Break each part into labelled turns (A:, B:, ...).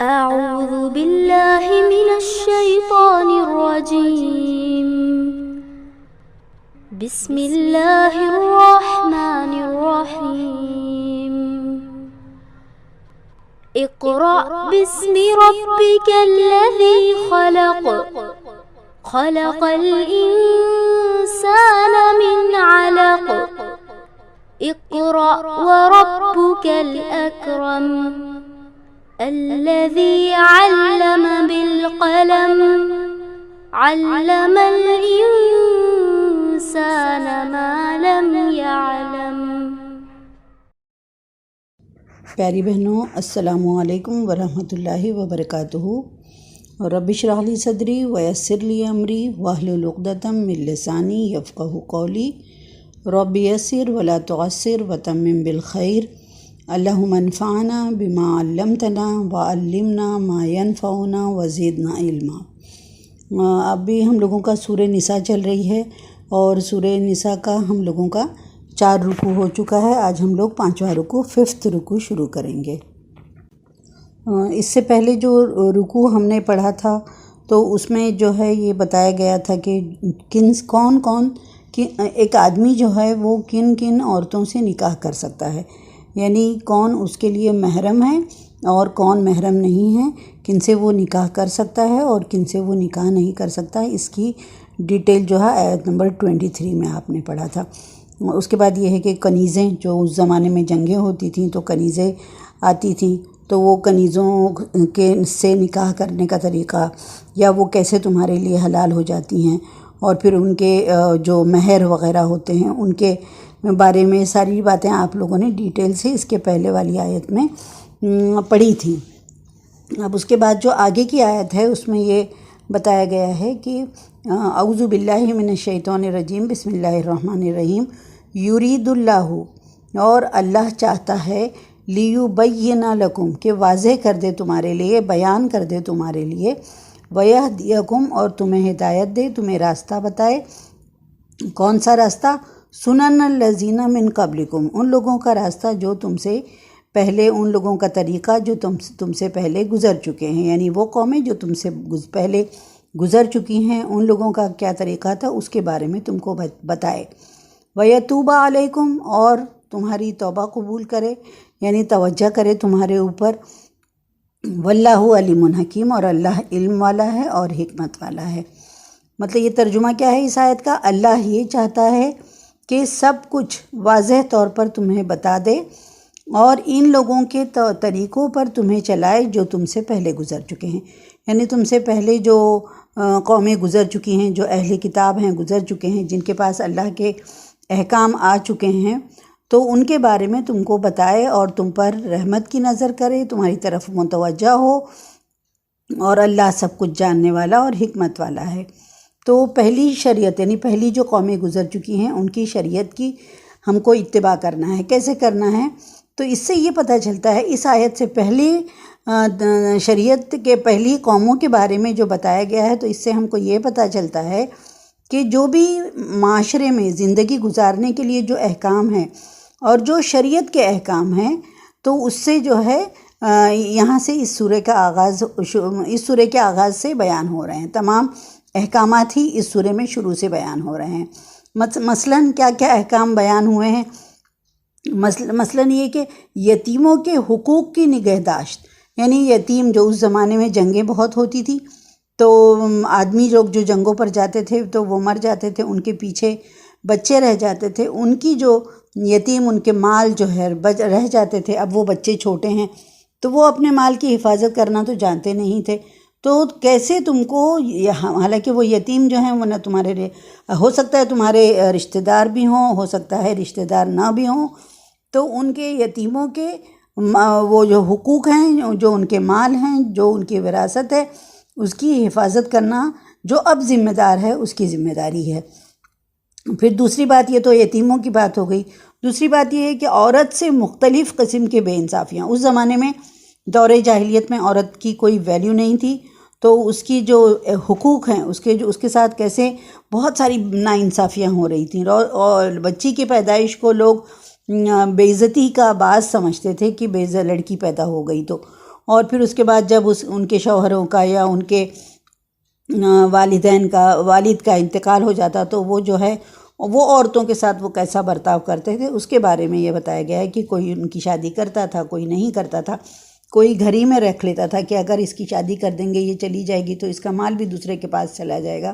A: أعوذ بالله من الشيطان الرجيم. بسم الله الرحمن الرحيم. اقرأ باسم ربك الذي خلق. خلق الإنسان من علق. اقرأ وربك الأكرم. الذي علم بالقلم. علم الإنسان ما لم يعلم.
B: پیاری بہنوں، السلام علیکم ورحمۃ اللہ وبرکاتہ. رب اشرح لی صدری ویسر لی امری واحلل عقدۃ من لسانی یفقہوا قولی. رب یسر ولا تعسر وتمم بالخیر. اللہم انفعنا بما علمتنا وعلمنا ما ینفعنا وزدنا علما. اب بھی ہم لوگوں کا سورہ نساء چل رہی ہے اور سورہ نساء کا ہم لوگوں کا 4 رکوع ہو چکا ہے. آج ہم لوگ 5واں رکوع 5th رکوع شروع کریں گے. اس سے پہلے جو رکوع ہم نے پڑھا تھا تو اس میں جو ہے یہ بتایا گیا تھا کہ کون ایک آدمی جو ہے وہ کن عورتوں سے نکاح کر سکتا ہے، یعنی کون اس کے لیے محرم ہے اور کون محرم نہیں ہے، کن سے وہ نکاح کر سکتا ہے اور کن سے وہ نکاح نہیں کر سکتا ہے. اس کی ڈیٹیل جو ہے آیت نمبر 23 میں آپ نے پڑھا تھا. اس کے بعد یہ ہے کہ کنیزیں، جو اس زمانے میں جنگیں ہوتی تھیں تو کنیزیں آتی تھیں، تو وہ کنیزوں کے سے نکاح کرنے کا طریقہ یا وہ کیسے تمہارے لیے حلال ہو جاتی ہیں، اور پھر ان کے جو مہر وغیرہ ہوتے ہیں ان کے بارے میں ساری باتیں آپ لوگوں نے ڈیٹیل سے اس کے پہلے والی آیت میں پڑھی تھیں. اب اس کے بعد جو آگے کی آیت ہے اس میں یہ بتایا گیا ہے کہ اعوذ باللہ من الشیطان الرجیم بسم اللہ الرحمن الرحیم. یرید اللہ، اور اللہ چاہتا ہے، لیبین لکم، کہ واضح کر دے تمہارے لیے، بیان کر دے تمہارے لیے، ویہدیکم، اور تمہیں ہدایت دے، تمہیں راستہ بتائے. کون سا راستہ؟ سنن الذین من قبلکم، ان لوگوں کا راستہ جو تم سے پہلے، ان لوگوں کا طریقہ جو تم سے پہلے گزر چکے ہیں، یعنی وہ قومیں جو تم سے پہلے گزر چکی ہیں ان لوگوں کا کیا طریقہ تھا اس کے بارے میں تم کو بتائے. وَيَتُوبَ عَلَيْكُمْ، اور تمہاری توبہ قبول کرے، یعنی توجہ کرے تمہارے اوپر. وَاللَّهُ عَلِيمٌ حکیم، اور اللہ علم والا ہے اور حکمت والا ہے. مطلب یہ ترجمہ کیا ہے اس آیت کا؟ اللہ یہ چاہتا ہے کہ سب کچھ واضح طور پر تمہیں بتا دے اور ان لوگوں کے طریقوں پر تمہیں چلائے جو تم سے پہلے گزر چکے ہیں. یعنی تم سے پہلے جو قومیں گزر چکی ہیں، جو اہل کتاب ہیں گزر چکے ہیں، جن کے پاس اللہ کے احکام آ چکے ہیں، تو ان کے بارے میں تم کو بتائے اور تم پر رحمت کی نظر کرے، تمہاری طرف متوجہ ہو، اور اللہ سب کچھ جاننے والا اور حکمت والا ہے. تو پہلی شریعت، یعنی پہلی جو قومیں گزر چکی ہیں ان کی شریعت کی ہم کو اتباع کرنا ہے. کیسے کرنا ہے؟ تو اس سے یہ پتہ چلتا ہے، اس آیت سے پہلی شریعت کے پہلی قوموں کے بارے میں جو بتایا گیا ہے، تو اس سے ہم کو یہ پتہ چلتا ہے کہ جو بھی معاشرے میں زندگی گزارنے کے لیے جو احکام ہیں اور جو شریعت کے احکام ہیں، تو اس سے جو ہے یہاں سے اس سورہ کے آغاز سے بیان ہو رہے ہیں. تمام احکامات ہی اس سورہ میں شروع سے بیان ہو رہے ہیں. مثلاً کیا کیا احکام بیان ہوئے ہیں؟ مثلاً یہ کہ یتیموں کے حقوق کی نگہداشت، یعنی یتیم، جو اس زمانے میں جنگیں بہت ہوتی تھی تو آدمی لوگ جو جنگوں پر جاتے تھے تو وہ مر جاتے تھے، ان کے پیچھے بچے رہ جاتے تھے، ان کی جو یتیم، ان کے مال جو ہے رہ جاتے تھے. اب وہ بچے چھوٹے ہیں تو وہ اپنے مال کی حفاظت کرنا تو جانتے نہیں تھے، تو کیسے تم کو، حالانکہ وہ یتیم جو ہیں وہ نہ تمہارے ہو سکتا ہے تمہارے رشتہ دار بھی ہوں، ہو سکتا ہے رشتہ دار نہ بھی ہوں، تو ان کے یتیموں کے وہ جو حقوق ہیں، جو ان کے مال ہیں، جو ان کی وراثت ہے، اس کی حفاظت کرنا جو اب ذمہ دار ہے اس کی ذمہ داری ہے. پھر دوسری بات، یہ تو یتیموں کی بات ہو گئی. دوسری بات یہ ہے کہ عورت سے مختلف قسم کے بے انصافیاں. اس زمانے میں دور جاہلیت میں عورت کی کوئی ویلیو نہیں تھی، تو اس کی جو حقوق ہیں اس کے ساتھ کیسے بہت ساری ناانصافیاں ہو رہی تھیں، اور بچی کی پیدائش کو لوگ بے عزتی کا باعث سمجھتے تھے کہ لڑکی پیدا ہو گئی تو، اور پھر اس کے بعد جب ان کے شوہروں کا یا ان کے والد کا انتقال ہو جاتا تو وہ جو ہے وہ عورتوں کے ساتھ وہ کیسا برتاؤ کرتے تھے، اس کے بارے میں یہ بتایا گیا ہے کہ کوئی ان کی شادی کرتا تھا، کوئی نہیں کرتا تھا، کوئی گھر ہی میں رکھ لیتا تھا کہ اگر اس کی شادی کر دیں گے، یہ چلی جائے گی تو اس کا مال بھی دوسرے کے پاس چلا جائے گا،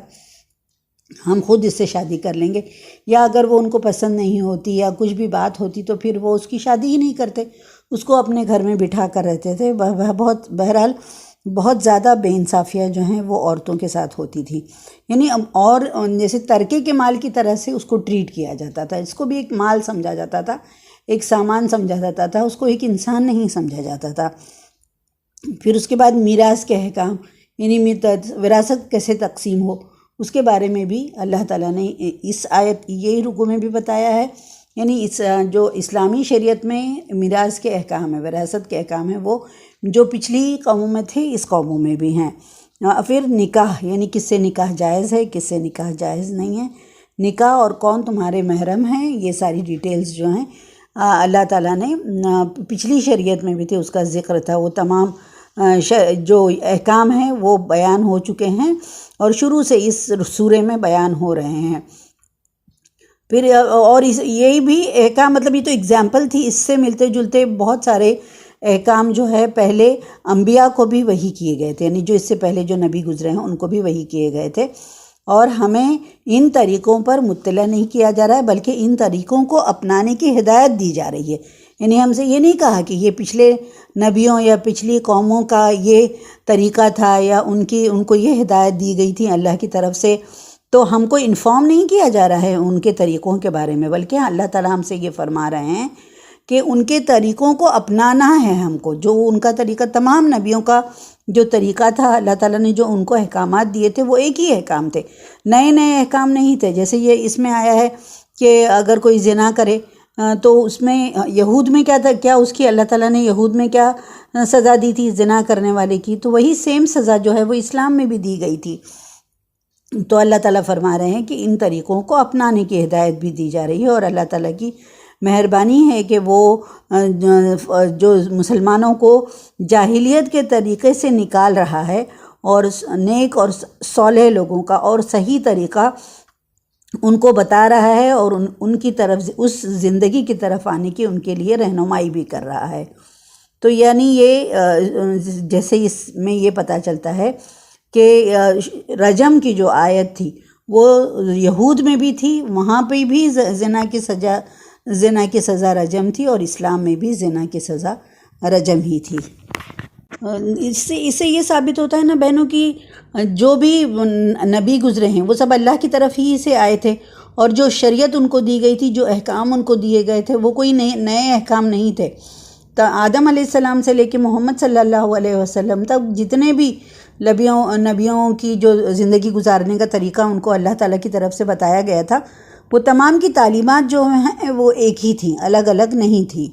B: ہم خود اس سے شادی کر لیں گے، یا اگر وہ ان کو پسند نہیں ہوتی یا کچھ بھی بات ہوتی تو پھر وہ اس کی شادی ہی نہیں کرتے، اس کو اپنے گھر میں بٹھا کر رہتے تھے۔ بہرحال بہت زیادہ بے انصافیاں جو ہیں وہ عورتوں کے ساتھ ہوتی تھی، یعنی اور جیسے ترکے کے مال کی طرح سے اس کو ٹریٹ کیا جاتا تھا، اس کو بھی ایک مال سمجھا جاتا تھا، ایک سامان سمجھا جاتا تھا، اس کو ایک انسان نہیں سمجھا جاتا تھا۔ پھر اس کے بعد میراث کے احکام، یعنی وراثت کیسے تقسیم ہو، اس کے بارے میں بھی اللہ تعالیٰ نے اس آیت یہی رکوع میں بھی بتایا ہے، یعنی اس جو اسلامی شریعت میں میراث کے احکام ہیں، وراثت کے احکام ہیں، وہ جو پچھلی قوموں میں تھے اس قوموں میں بھی ہیں۔ پھر نکاح، یعنی کس سے نکاح جائز ہے، کس سے نکاح جائز نہیں ہے، نکاح اور کون تمہارے محرم ہیں، یہ ساری ڈیٹیلز جو ہیں اللہ تعالیٰ نے پچھلی شریعت میں بھی تھے، اس کا ذکر تھا، وہ تمام جو احکام ہیں وہ بیان ہو چکے ہیں اور شروع سے اس سورے میں بیان ہو رہے ہیں۔ پھر اور یہی بھی احکام، مطلب یہ تو اگزامپل تھی، اس سے ملتے جلتے بہت سارے احکام جو ہے پہلے انبیاء کو بھی وحی کیے گئے تھے، یعنی جو اس سے پہلے جو نبی گزرے ہیں ان کو بھی وحی کیے گئے تھے، اور ہمیں ان طریقوں پر مطلع نہیں کیا جا رہا ہے بلکہ ان طریقوں کو اپنانے کی ہدایت دی جا رہی ہے۔ یعنی ہم سے یہ نہیں کہا کہ یہ پچھلے نبیوں یا پچھلی قوموں کا یہ طریقہ تھا یا ان کو یہ ہدایت دی گئی تھی اللہ کی طرف سے، تو ہم کو انفارم نہیں کیا جا رہا ہے ان کے طریقوں کے بارے میں، بلکہ اللہ تعالیٰ ہم سے یہ فرما رہے ہیں کہ ان کے طریقوں کو اپنانا ہے ہم کو، جو ان کا طریقہ، تمام نبیوں کا جو طریقہ تھا، اللہ تعالیٰ نے جو ان کو احکامات دیے تھے وہ ایک ہی احکام تھے، نئے نئے احکام نہیں تھے۔ جیسے یہ اس میں آیا ہے کہ اگر کوئی زنا کرے تو اس میں یہود میں کیا تھا، کیا اس کی اللہ تعالیٰ نے یہود میں کیا سزا دی تھی زنا کرنے والے کی، تو وہی سیم سزا جو ہے وہ اسلام میں بھی دی گئی تھی۔ تو اللہ تعالیٰ فرما رہے ہیں کہ ان طریقوں کو اپنانے کی ہدایت بھی دی جا رہی ہے، اور اللہ تعالیٰ کی مہربانی ہے کہ وہ جو مسلمانوں کو جاہلیت کے طریقے سے نکال رہا ہے اور نیک اور صالح لوگوں کا اور صحیح طریقہ ان کو بتا رہا ہے، اور ان کی طرف اس زندگی کی طرف آنے کی ان کے لیے رہنمائی بھی کر رہا ہے۔ تو یعنی یہ جیسے اس میں یہ پتہ چلتا ہے کہ رجم کی جو آیت تھی وہ یہود میں بھی تھی، وہاں پہ بھی زنا کی سزا رجم تھی، اور اسلام میں بھی زنا کی سزا رجم ہی تھی۔ اس سے یہ ثابت ہوتا ہے نا بہنوں کی جو بھی نبی گزرے ہیں وہ سب اللہ کی طرف ہی سے آئے تھے، اور جو شریعت ان کو دی گئی تھی، جو احکام ان کو دیے گئے تھے، وہ کوئی نئے احکام نہیں تھے۔ تو آدم علیہ السلام سے لے کے محمد صلی اللہ علیہ وسلم تک جتنے بھی نبیوں کی جو زندگی گزارنے کا طریقہ ان کو اللہ تعالیٰ کی طرف سے بتایا گیا تھا، وہ تمام کی تعلیمات جو ہیں وہ ایک ہی تھیں، الگ الگ نہیں تھی۔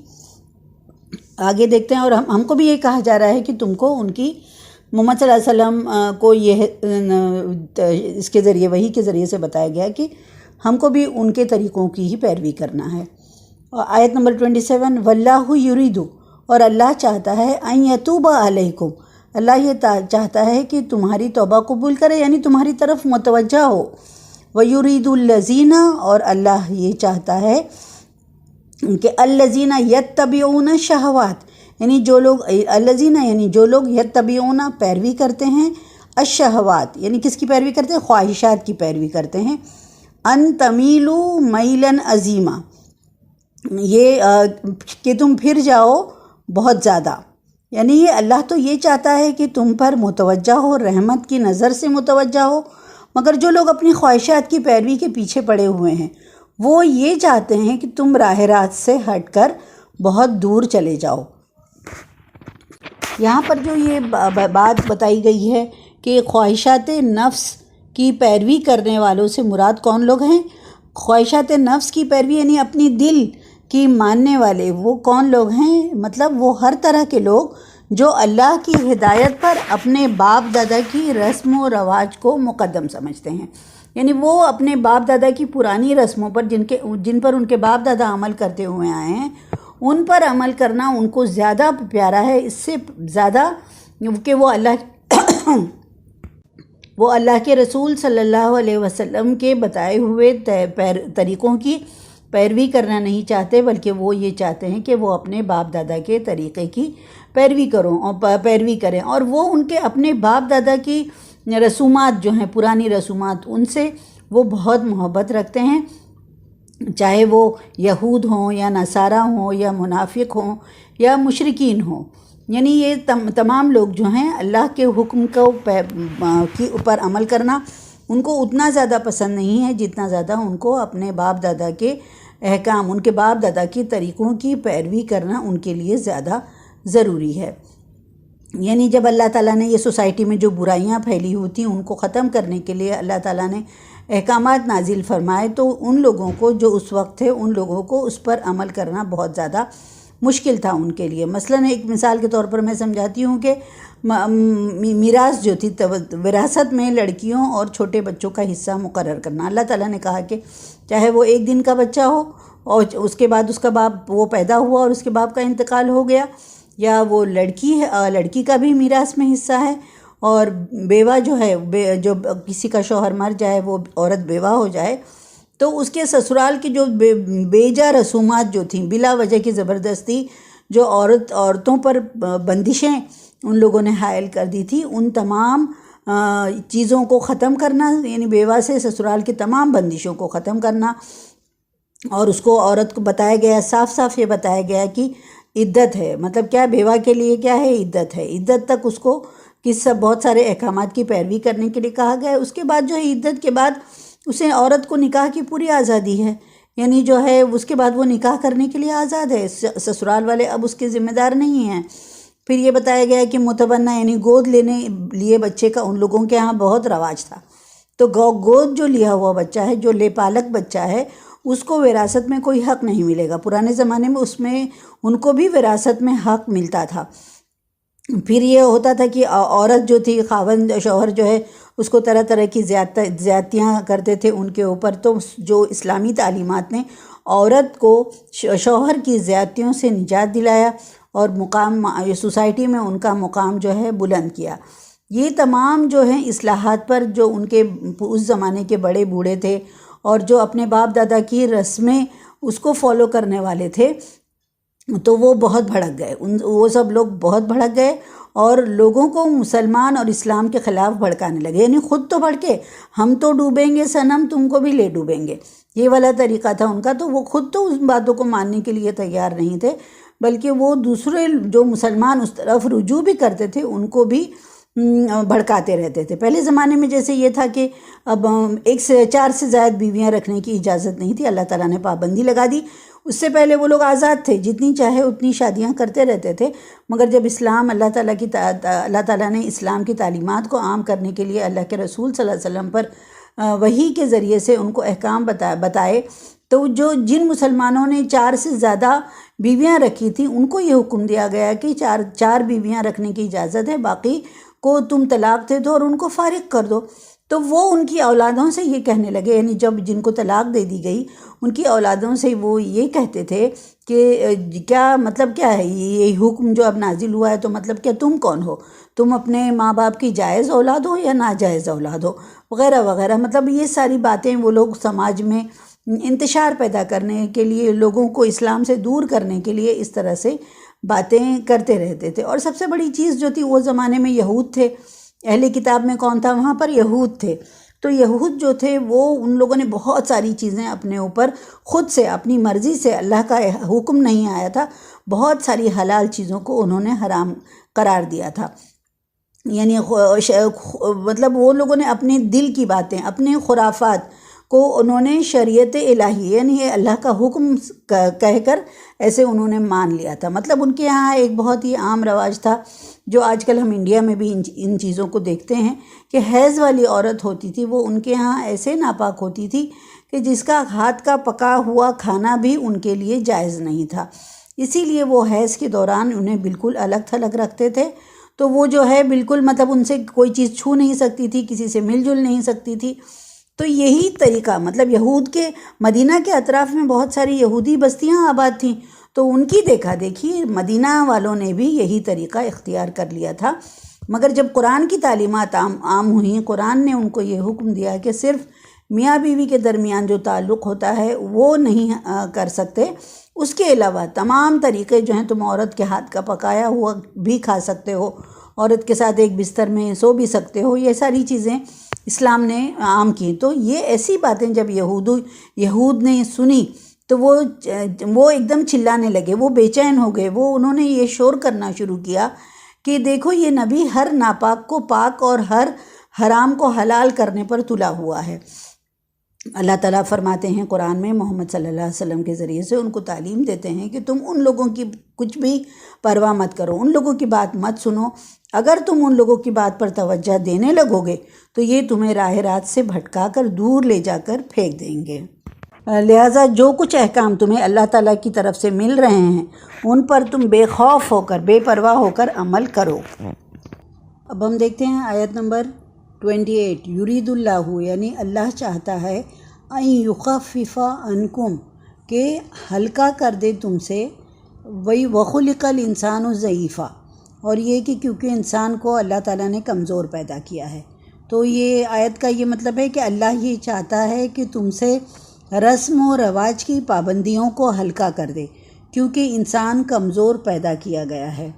B: آگے دیکھتے ہیں، اور ہم کو بھی یہ کہا جا رہا ہے کہ تم کو ان کی محمد صلی اللہ علیہ وسلم کو یہ اس کے ذریعے، وحی کے ذریعے سے بتایا گیا کہ ہم کو بھی ان کے طریقوں کی ہی پیروی کرنا ہے۔ اور آیت نمبر 27، واللہ یرید، اور اللہ چاہتا ہے ان یتوب علیکم، اللہ یہ چاہتا ہے کہ تمہاری توبہ قبول کرے، یعنی تمہاری طرف متوجہ ہو۔ وَيُرِيدُ الَّذِينَ، اور اللہ یہ چاہتا ہے کہ الَّذِينَ يَتَّبِعُونَ الشَّهَوَاتِ، یعنی جو لوگ الَّذِينَ یعنی جو لوگ يَتَّبِعُونَ پیروی کرتے ہیں، الشَّهَوَاتِ یعنی کس کی پیروی کرتے ہیں، خواہشات کی پیروی کرتے ہیں، ان تَمِيلُوا مَيْلًا عَظِيمًا، یہ کہ تم پھر جاؤ بہت زیادہ، یعنی یہ اللہ تو یہ چاہتا ہے کہ تم پر متوجہ ہو، رحمت کی نظر سے متوجہ ہو، مگر جو لوگ اپنی خواہشات کی پیروی کے پیچھے پڑے ہوئے ہیں وہ یہ چاہتے ہیں کہ تم راہ راست سے ہٹ کر بہت دور چلے جاؤ۔ یہاں پر جو یہ بات بتائی گئی ہے کہ خواہشات نفس کی پیروی کرنے والوں سے مراد کون لوگ ہیں، خواہشات نفس کی پیروی یعنی اپنی دل کی ماننے والے وہ کون لوگ ہیں، مطلب وہ ہر طرح کے لوگ جو اللہ کی ہدایت پر اپنے باپ دادا کی رسم و رواج کو مقدم سمجھتے ہیں، یعنی وہ اپنے باپ دادا کی پرانی رسموں پر جن پر ان کے باپ دادا عمل کرتے ہوئے آئے ہیں ان پر عمل کرنا ان کو زیادہ پیارا ہے، اس سے زیادہ کہ وہ اللہ کے رسول صلی اللہ علیہ وسلم کے بتائے ہوئے طریقوں کی پیروی کرنا نہیں چاہتے، بلکہ وہ یہ چاہتے ہیں کہ وہ اپنے باپ دادا کے طریقے کی پیروی کریں، اور وہ ان کے اپنے باپ دادا کی رسومات جو ہیں، پرانی رسومات، ان سے وہ بہت محبت رکھتے ہیں، چاہے وہ یہود ہوں یا نصارہ ہوں یا منافق ہوں یا مشرکین ہوں۔ یعنی یہ تمام لوگ جو ہیں اللہ کے حکم کو کے اوپر عمل کرنا ان کو اتنا زیادہ پسند نہیں ہے جتنا زیادہ ان کو اپنے باپ دادا کے احکام، ان کے باپ دادا کی طریقوں کی پیروی کرنا ان کے لیے زیادہ ضروری ہے۔ یعنی جب اللہ تعالیٰ نے یہ سوسائٹی میں جو برائیاں پھیلی ہوئی تھیں ان کو ختم کرنے کے لیے اللہ تعالیٰ نے احکامات نازل فرمائے، تو ان لوگوں کو جو اس وقت تھے ان لوگوں کو اس پر عمل کرنا بہت زیادہ مشکل تھا ان کے لیے۔ مثلاً ایک مثال کے طور پر میں سمجھاتی ہوں کہ میراث جو تھی، وراثت میں لڑکیوں اور چھوٹے بچوں کا حصہ مقرر کرنا، اللہ تعالیٰ نے کہا کہ چاہے وہ 1 دن کا بچہ ہو اور اس کے بعد اس کا باپ وہ پیدا ہوا اور اس کے باپ کا انتقال ہو گیا، یا وہ لڑکی کا بھی میراث میں حصہ ہے، اور بیوہ جو ہے، جو کسی کا شوہر مر جائے، وہ عورت بیوہ ہو جائے، تو اس کے سسرال کی جو بیجا رسومات جو تھیں، بلا وجہ کی زبردستی جو عورتوں پر بندشیں ان لوگوں نے حائل کر دی تھی، ان تمام چیزوں کو ختم کرنا، یعنی بیوہ سے سسرال کی تمام بندشوں کو ختم کرنا، اور اس کو عورت کو بتایا گیا، صاف صاف یہ بتایا گیا کہ عدت ہے، مطلب کیا بیوہ کے لیے کیا ہے، عدت ہے، عدت تک اس کو بہت سارے احکامات کی پیروی کرنے کے لیے کہا گیا ہے۔ اس کے بعد جو ہے عدت کے بعد اسے عورت کو نکاح کی پوری آزادی ہے، یعنی جو ہے اس کے بعد وہ نکاح کرنے کے لیے آزاد ہے، سسرال والے اب اس کے ذمہ دار نہیں ہیں۔ پھر یہ بتایا گیا ہے کہ متبنہ یعنی گود لینے لیے بچے کا ان لوگوں کے ہاں بہت رواج تھا، تو گود جو لیا ہوا بچہ ہے، جو لے پالک بچہ ہے، اس کو وراثت میں کوئی حق نہیں ملے گا۔ پرانے زمانے میں اس میں ان کو بھی وراثت میں حق ملتا تھا۔ پھر یہ ہوتا تھا کہ عورت جو تھی، خاوند شوہر جو ہے، اس کو طرح طرح کی زیادتیاں کرتے تھے ان کے اوپر، تو جو اسلامی تعلیمات نے عورت کو شوہر کی زیادتیوں سے نجات دلایا اور سوسائٹی میں ان کا مقام جو ہے بلند کیا۔ یہ تمام جو ہیں اصلاحات پر جو ان کے اس زمانے کے بڑے بوڑھے تھے اور جو اپنے باپ دادا کی رسمیں اس کو فالو کرنے والے تھے، تو وہ بہت بھڑک گئے، وہ سب لوگ بہت بھڑک گئے اور لوگوں کو مسلمان اور اسلام کے خلاف بھڑکانے لگے، یعنی خود تو بھڑکے، ہم تو ڈوبیں گے صنم، تم کو بھی لے ڈوبیں گے، یہ والا طریقہ تھا ان کا۔ تو وہ خود تو اس باتوں کو ماننے کے لیے تیار نہیں تھے، بلکہ وہ دوسرے جو مسلمان اس طرف رجوع بھی کرتے تھے ان کو بھی بھڑکاتے رہتے تھے۔ پہلے زمانے میں جیسے یہ تھا کہ اب 4 سے زائد بیویاں رکھنے کی اجازت نہیں تھی، اللہ تعالیٰ نے پابندی لگا دی۔ اس سے پہلے وہ لوگ آزاد تھے، جتنی چاہے اتنی شادیاں کرتے رہتے تھے، مگر جب اللہ تعالیٰ نے اسلام کی تعلیمات کو عام کرنے کے لیے اللہ کے رسول صلی اللہ علیہ وسلم پر وحی کے ذریعے سے ان کو احکام بتائے، تو جن مسلمانوں نے 4 سے زیادہ بیویاں رکھی تھیں ان کو یہ حکم دیا گیا کہ 4 بیویاں رکھنے کی اجازت ہے، باقی کو تم طلاق دے دو اور ان کو فارغ کر دو۔ تو وہ ان کی اولادوں سے یہ کہنے لگے، یعنی جب جن کو طلاق دے دی گئی ان کی اولادوں سے وہ یہ کہتے تھے کہ کیا مطلب کیا ہے یہ حکم جو اب نازل ہوا ہے، تو مطلب کیا تم کون ہو، تم اپنے ماں باپ کی جائز اولاد ہو یا ناجائز اولاد ہو، وغیرہ وغیرہ۔ مطلب یہ ساری باتیں وہ لوگ سماج میں انتشار پیدا کرنے کے لیے، لوگوں کو اسلام سے دور کرنے کے لیے اس طرح سے باتیں کرتے رہتے تھے۔ اور سب سے بڑی چیز جو تھی، وہ زمانے میں یہود تھے، اہل کتاب میں کون تھا، وہاں پر یہود تھے۔ تو یہود جو تھے وہ ان لوگوں نے بہت ساری چیزیں اپنے اوپر خود سے اپنی مرضی سے، اللہ کا حکم نہیں آیا تھا، بہت ساری حلال چیزوں کو انہوں نے حرام قرار دیا تھا۔ یعنی مطلب وہ لوگوں نے اپنے دل کی باتیں، اپنے خرافات کو انہوں نے شریعت الہی یعنی یہ اللہ کا حکم کہہ کر ایسے انہوں نے مان لیا تھا۔ مطلب ان کے یہاں ایک بہت ہی عام رواج تھا جو آج کل ہم انڈیا میں بھی ان چیزوں کو دیکھتے ہیں کہ حیض والی عورت ہوتی تھی، وہ ان کے ہاں ایسے ناپاک ہوتی تھی کہ جس کا ہاتھ کا پکا ہوا کھانا بھی ان کے لیے جائز نہیں تھا۔ اسی لیے وہ حیض کے دوران انہیں بالکل الگ تھلگ رکھتے تھے، تو وہ جو ہے بالکل مطلب ان سے کوئی چیز چھو نہیں سکتی تھی، کسی سے مل جل نہیں سکتی تھی۔ تو یہی طریقہ، مطلب یہود کے مدینہ کے اطراف میں بہت ساری یہودی بستیاں آباد تھیں، تو ان کی دیکھا دیکھی مدینہ والوں نے بھی یہی طریقہ اختیار کر لیا تھا، مگر جب قرآن کی تعلیمات عام ہوئیں، قرآن نے ان کو یہ حکم دیا کہ صرف میاں بیوی کے درمیان جو تعلق ہوتا ہے وہ نہیں کر سکتے، اس کے علاوہ تمام طریقے جو ہیں تم عورت کے ہاتھ کا پکایا ہوا بھی کھا سکتے ہو، عورت کے ساتھ ایک بستر میں سو بھی سکتے ہو، یہ ساری چیزیں اسلام نے عام کی۔ تو یہ ایسی باتیں جب یہود نے سنی تو وہ ایک دم چلانے لگے، وہ بے چین ہو گئے، انہوں نے یہ شور کرنا شروع کیا کہ دیکھو یہ نبی ہر ناپاک کو پاک اور ہر حرام کو حلال کرنے پر تلا ہوا ہے۔ اللہ تعالیٰ فرماتے ہیں قرآن میں، محمد صلی اللہ علیہ وسلم کے ذریعے سے ان کو تعلیم دیتے ہیں کہ تم ان لوگوں کی کچھ بھی پرواہ مت کرو، ان لوگوں کی بات مت سنو، اگر تم ان لوگوں کی بات پر توجہ دینے لگو گے تو یہ تمہیں راہ راست سے بھٹکا کر دور لے جا کر پھینک دیں گے۔ لہٰذا جو کچھ احکام تمہیں اللہ تعالیٰ کی طرف سے مل رہے ہیں ان پر تم بے خوف ہو کر، بے پرواہ ہو کر عمل کرو۔ اب ہم دیکھتے ہیں آیت نمبر 28، یرید اللہ، یعنی اللہ چاہتا ہے، ان یخفف عنکم، کہ ہلکا کر دے تم سے، وخلق الانسان ضعیفا، اور یہ کہ کیونکہ انسان کو اللہ تعالیٰ نے کمزور پیدا کیا ہے۔ تو یہ آیت کا یہ مطلب ہے کہ اللہ یہ چاہتا ہے کہ تم سے رسم و رواج کی پابندیوں کو ہلکا کر دے، کیونکہ انسان کمزور پیدا کیا گیا ہے۔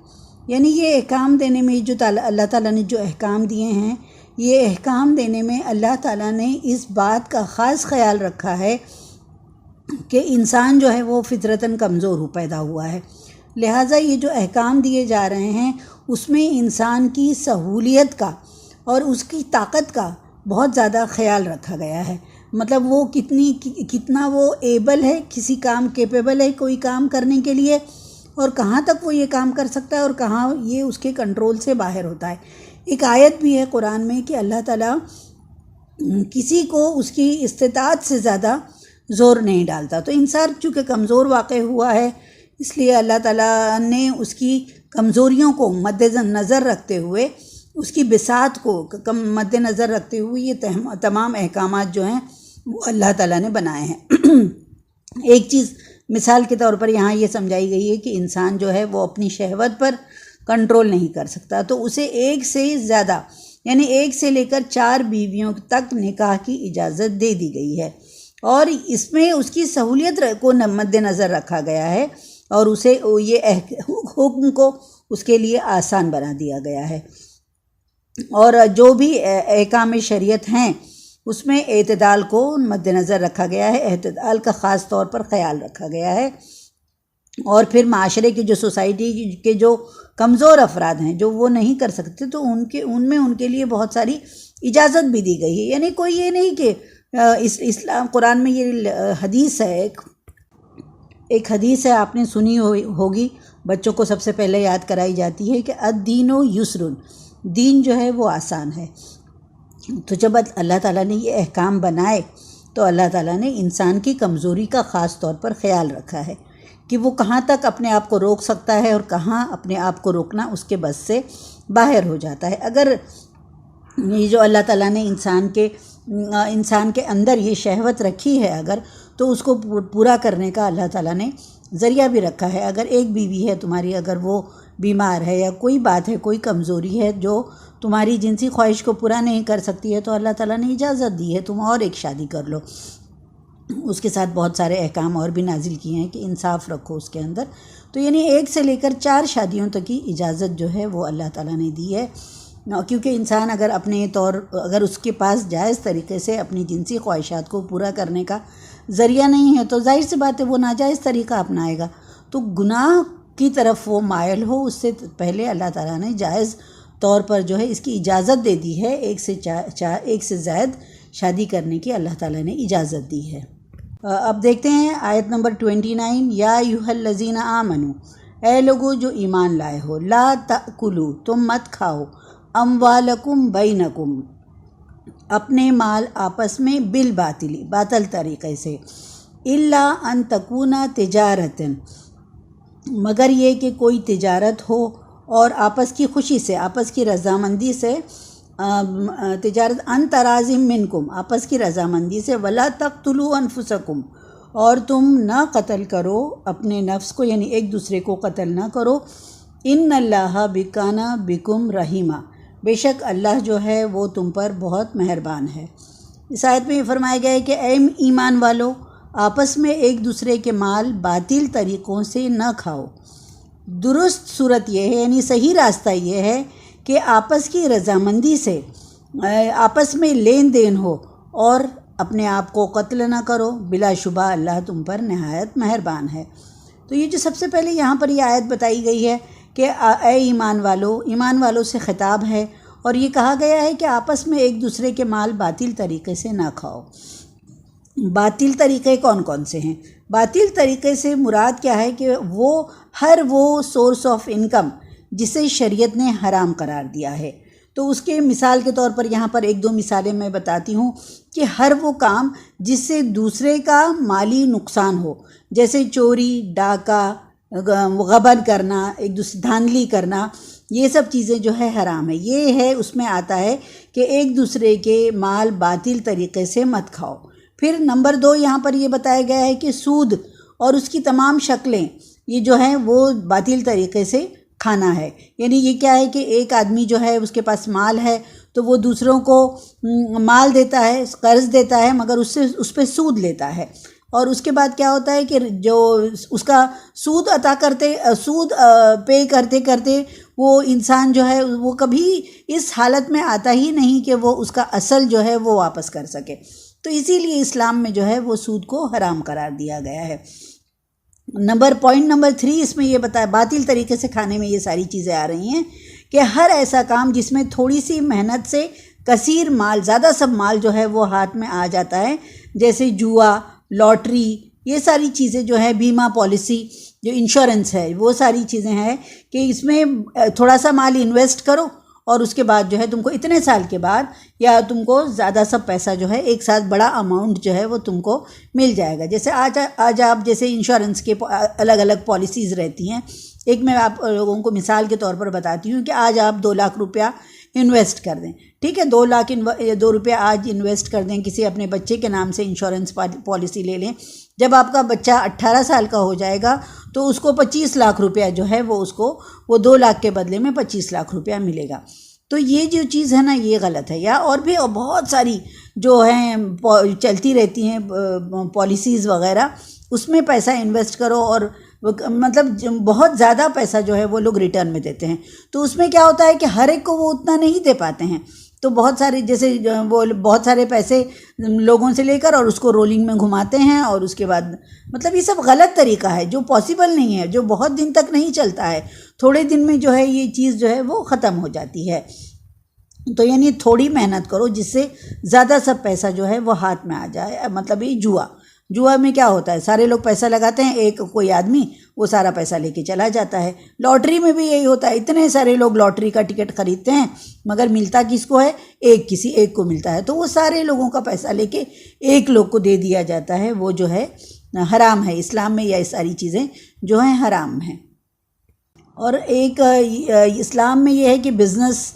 B: یعنی یہ احکام دینے میں جو اللہ تعالیٰ نے جو احکام دیے ہیں، یہ احکام دینے میں اللہ تعالیٰ نے اس بات کا خاص خیال رکھا ہے کہ انسان جو ہے وہ فطرتاً کمزور پیدا ہوا ہے، لہٰذا یہ جو احکام دیے جا رہے ہیں اس میں انسان کی سہولیت کا اور اس کی طاقت کا بہت زیادہ خیال رکھا گیا ہے۔ مطلب وہ کتنا وہ ایبل ہے، کسی کام کیپیبل ہے کوئی کام کرنے کے لیے، اور کہاں تک وہ یہ کام کر سکتا ہے اور کہاں یہ اس کے کنٹرول سے باہر ہوتا ہے۔ ایک آیت بھی ہے قرآن میں کہ اللہ تعالیٰ کسی کو اس کی استطاعت سے زیادہ زور نہیں ڈالتا، تو انسان چونکہ کمزور واقع ہوا ہے اس لیے اللہ تعالیٰ نے اس کی کمزوریوں کو مد نظر رکھتے ہوئے، اس کی بساط کو مد نظر رکھتے ہوئے یہ تمام احکامات جو ہیں وہ اللہ تعالیٰ نے بنائے ہیں۔ ایک چیز مثال کے طور پر یہاں یہ سمجھائی گئی ہے کہ انسان جو ہے وہ اپنی شہوت پر کنٹرول نہیں کر سکتا، تو اسے ایک سے زیادہ یعنی ایک سے لے کر 4 بیویوں تک نکاح کی اجازت دے دی گئی ہے، اور اس میں اس کی سہولیت کو مد نظر رکھا گیا ہے، اور اسے یہ حکم کو اس کے لیے آسان بنا دیا گیا ہے۔ اور جو بھی احکام شریعت ہیں اس میں اعتدال کو مد نظر رکھا گیا ہے، اعتدال کا خاص طور پر خیال رکھا گیا ہے۔ اور پھر معاشرے کی جو سوسائٹی کے جو کمزور افراد ہیں جو وہ نہیں کر سکتے، تو ان میں ان کے لیے بہت ساری اجازت بھی دی گئی ہے۔ یعنی کوئی یہ نہیں کہ اسلام قرآن میں یہ حدیث ہے، ایک حدیث ہے آپ نے سنی ہوگی، بچوں کو سب سے پہلے یاد کرائی جاتی ہے کہ الدین یسر، دین جو ہے وہ آسان ہے۔ تو جب اللہ تعالیٰ نے یہ احکام بنائے تو اللہ تعالیٰ نے انسان کی کمزوری کا خاص طور پر خیال رکھا ہے کہ وہ کہاں تک اپنے آپ کو روک سکتا ہے اور کہاں اپنے آپ کو روکنا اس کے بس سے باہر ہو جاتا ہے۔ اگر یہ جو اللہ تعالیٰ نے انسان کے اندر یہ شہوت رکھی ہے اگر، تو اس کو پورا کرنے کا اللہ تعالیٰ نے ذریعہ بھی رکھا ہے۔ اگر ایک بیوی ہے تمہاری، اگر وہ بیمار ہے یا کوئی بات ہے، کوئی کمزوری ہے جو تمہاری جنسی خواہش کو پورا نہیں کر سکتی ہے، تو اللہ تعالیٰ نے اجازت دی ہے تم اور ایک شادی کر لو۔ اس کے ساتھ بہت سارے احکام اور بھی نازل کیے ہیں کہ انصاف رکھو اس کے اندر۔ تو یعنی 1 سے لے کر 4 شادیوں تک کی اجازت جو ہے وہ اللہ تعالیٰ نے دی ہے، کیونکہ انسان اگر اس کے پاس جائز طریقے سے اپنی جنسی خواہشات کو پورا کرنے کا ذریعہ نہیں ہے تو ظاہر سی بات ہے وہ ناجائز طریقہ اپنائے گا، تو گناہ کی طرف وہ مائل ہو، اس سے پہلے اللہ تعالیٰ نے جائز طور پر جو ہے اس کی اجازت دے دی ہے، 1 سے زائد شادی کرنے کی اللہ تعالیٰ نے اجازت دی ہے۔ اب دیکھتے ہیں آیت نمبر 29، یا ایھا الذین آمنوا، اے لوگو جو ایمان لائے ہو، لا تأکلوا، تم مت کھاؤ، اموالکم بینکم، اپنے مال آپس میں بالباطل، باطل طریقے سے، الا ان تکون تجارتا، مگر یہ کہ کوئی تجارت ہو اور آپس کی خوشی سے، آپس کی رضامندی سے، تجارت ان تراض منکم، آپس کی رضامندی سے، ولا تقتلوا انفسکم، اور تم نہ قتل کرو اپنے نفس کو، یعنی ایک دوسرے کو قتل نہ کرو. ان اللہ بکانا بکم رحیمہ، بے شک اللہ جو ہے وہ تم پر بہت مہربان ہے. اس آیت میں یہ فرمایا گیا ہے کہ اے ایمان والو، آپس میں ایک دوسرے کے مال باطل طریقوں سے نہ کھاؤ. درست صورت یہ ہے، یعنی صحیح راستہ یہ ہے کہ آپس کی رضامندی سے آپس میں لین دین ہو اور اپنے آپ کو قتل نہ کرو. بلا شبہ اللہ تم پر نہایت مہربان ہے. تو یہ جو سب سے پہلے یہاں پر یہ آیت بتائی گئی ہے کہ اے ایمان والوں سے خطاب ہے، اور یہ کہا گیا ہے کہ آپس میں ایک دوسرے کے مال باطل طریقے سے نہ کھاؤ. باطل طریقے کون کون سے ہیں؟ باطل طریقے سے مراد کیا ہے کہ وہ سورس آف انکم جسے شریعت نے حرام قرار دیا ہے. تو اس کے مثال کے طور پر یہاں پر ایک دو مثالیں میں بتاتی ہوں کہ ہر وہ کام جس سے دوسرے کا مالی نقصان ہو، جیسے چوری، ڈاکہ، غبن کرنا، ایک دوسرے دھاندلی کرنا، یہ سب چیزیں جو ہے حرام ہے. یہ ہے، اس میں آتا ہے کہ ایک دوسرے کے مال باطل طریقے سے مت کھاؤ. پھر نمبر 2 یہاں پر یہ بتایا گیا ہے کہ سود اور اس کی تمام شکلیں یہ جو ہیں وہ باطل طریقے سے کھانا ہے. یعنی یہ کیا ہے کہ ایک آدمی جو ہے اس کے پاس مال ہے تو وہ دوسروں کو مال دیتا ہے، قرض دیتا ہے، مگر اس پہ سود لیتا ہے. اور اس کے بعد کیا ہوتا ہے کہ جو اس کا سود پے کرتے کرتے وہ انسان جو ہے وہ کبھی اس حالت میں آتا ہی نہیں کہ وہ اس کا اصل جو ہے وہ واپس کر سکے. تو اسی لیے اسلام میں جو ہے وہ سود کو حرام قرار دیا گیا ہے. پوائنٹ نمبر 3 اس میں یہ بتایا، باطل طریقے سے کھانے میں یہ ساری چیزیں آ رہی ہیں کہ ہر ایسا کام جس میں تھوڑی سی محنت سے کثیر مال، زیادہ سب مال جو ہے وہ ہاتھ میں آ جاتا ہے، جیسے جوا، لاٹری، یہ ساری چیزیں جو ہے، بیمہ پالیسی، جو انشورنس ہے، وہ ساری چیزیں ہیں کہ اس میں تھوڑا سا مال انویسٹ کرو اور اس کے بعد جو ہے تم کو اتنے سال کے بعد یا تم کو زیادہ سب پیسہ جو ہے ایک ساتھ بڑا اماؤنٹ جو ہے وہ تم کو مل جائے گا. جیسے آج آپ جیسے انشورنس کے الگ الگ پالیسیز رہتی ہیں. ایک میں آپ لوگوں کو مثال کے طور پر بتاتی ہوں کہ آج آپ 2 لاکھ روپیہ انویسٹ کر دیں، ٹھیک ہے، 2 روپیہ آج انویسٹ کر دیں، کسی اپنے بچے کے نام سے انشورنس پالیسی لے لیں. جب آپ کا بچہ 18 سال کا ہو جائے گا تو اس کو 25 لاکھ روپیہ جو ہے وہ 2 لاکھ کے بدلے میں 25 لاکھ روپیہ ملے گا. تو یہ جو چیز ہے نا یہ غلط ہے. یا اور بھی بہت ساری جو ہیں چلتی رہتی ہیں پالیسیز وغیرہ، اس میں پیسہ انویسٹ کرو اور مطلب بہت زیادہ پیسہ جو ہے وہ لوگ ریٹرن میں دیتے ہیں. تو اس میں کیا ہوتا ہے کہ ہر ایک کو وہ اتنا نہیں دے پاتے ہیں. تو بہت سارے جیسے وہ بہت سارے پیسے لوگوں سے لے کر اور اس کو رولنگ میں گھماتے ہیں، اور اس کے بعد مطلب یہ سب غلط طریقہ ہے جو پاسبل نہیں ہے، جو بہت دن تک نہیں چلتا ہے. تھوڑے دن میں جو ہے یہ چیز جو ہے وہ ختم ہو جاتی ہے. تو یعنی تھوڑی محنت کرو جس سے زیادہ سب پیسہ جو ہے وہ ہاتھ میں آ جائے. مطلب یہ جوا میں کیا ہوتا ہے، سارے لوگ پیسہ لگاتے ہیں، ایک کوئی آدمی وہ سارا پیسہ لے کے چلا جاتا ہے. لاٹری میں بھی یہی ہوتا ہے، اتنے سارے لوگ لاٹری کا ٹکٹ خریدتے ہیں مگر ملتا کس کو ہے، کسی ایک کو ملتا ہے. تو وہ سارے لوگوں کا پیسہ لے کے ایک لوگ کو دے دیا جاتا ہے. وہ جو ہے حرام ہے. اسلام میں یہ ساری چیزیں جو ہیں حرام ہیں. اور ایک اسلام میں یہ ہے کہ بزنس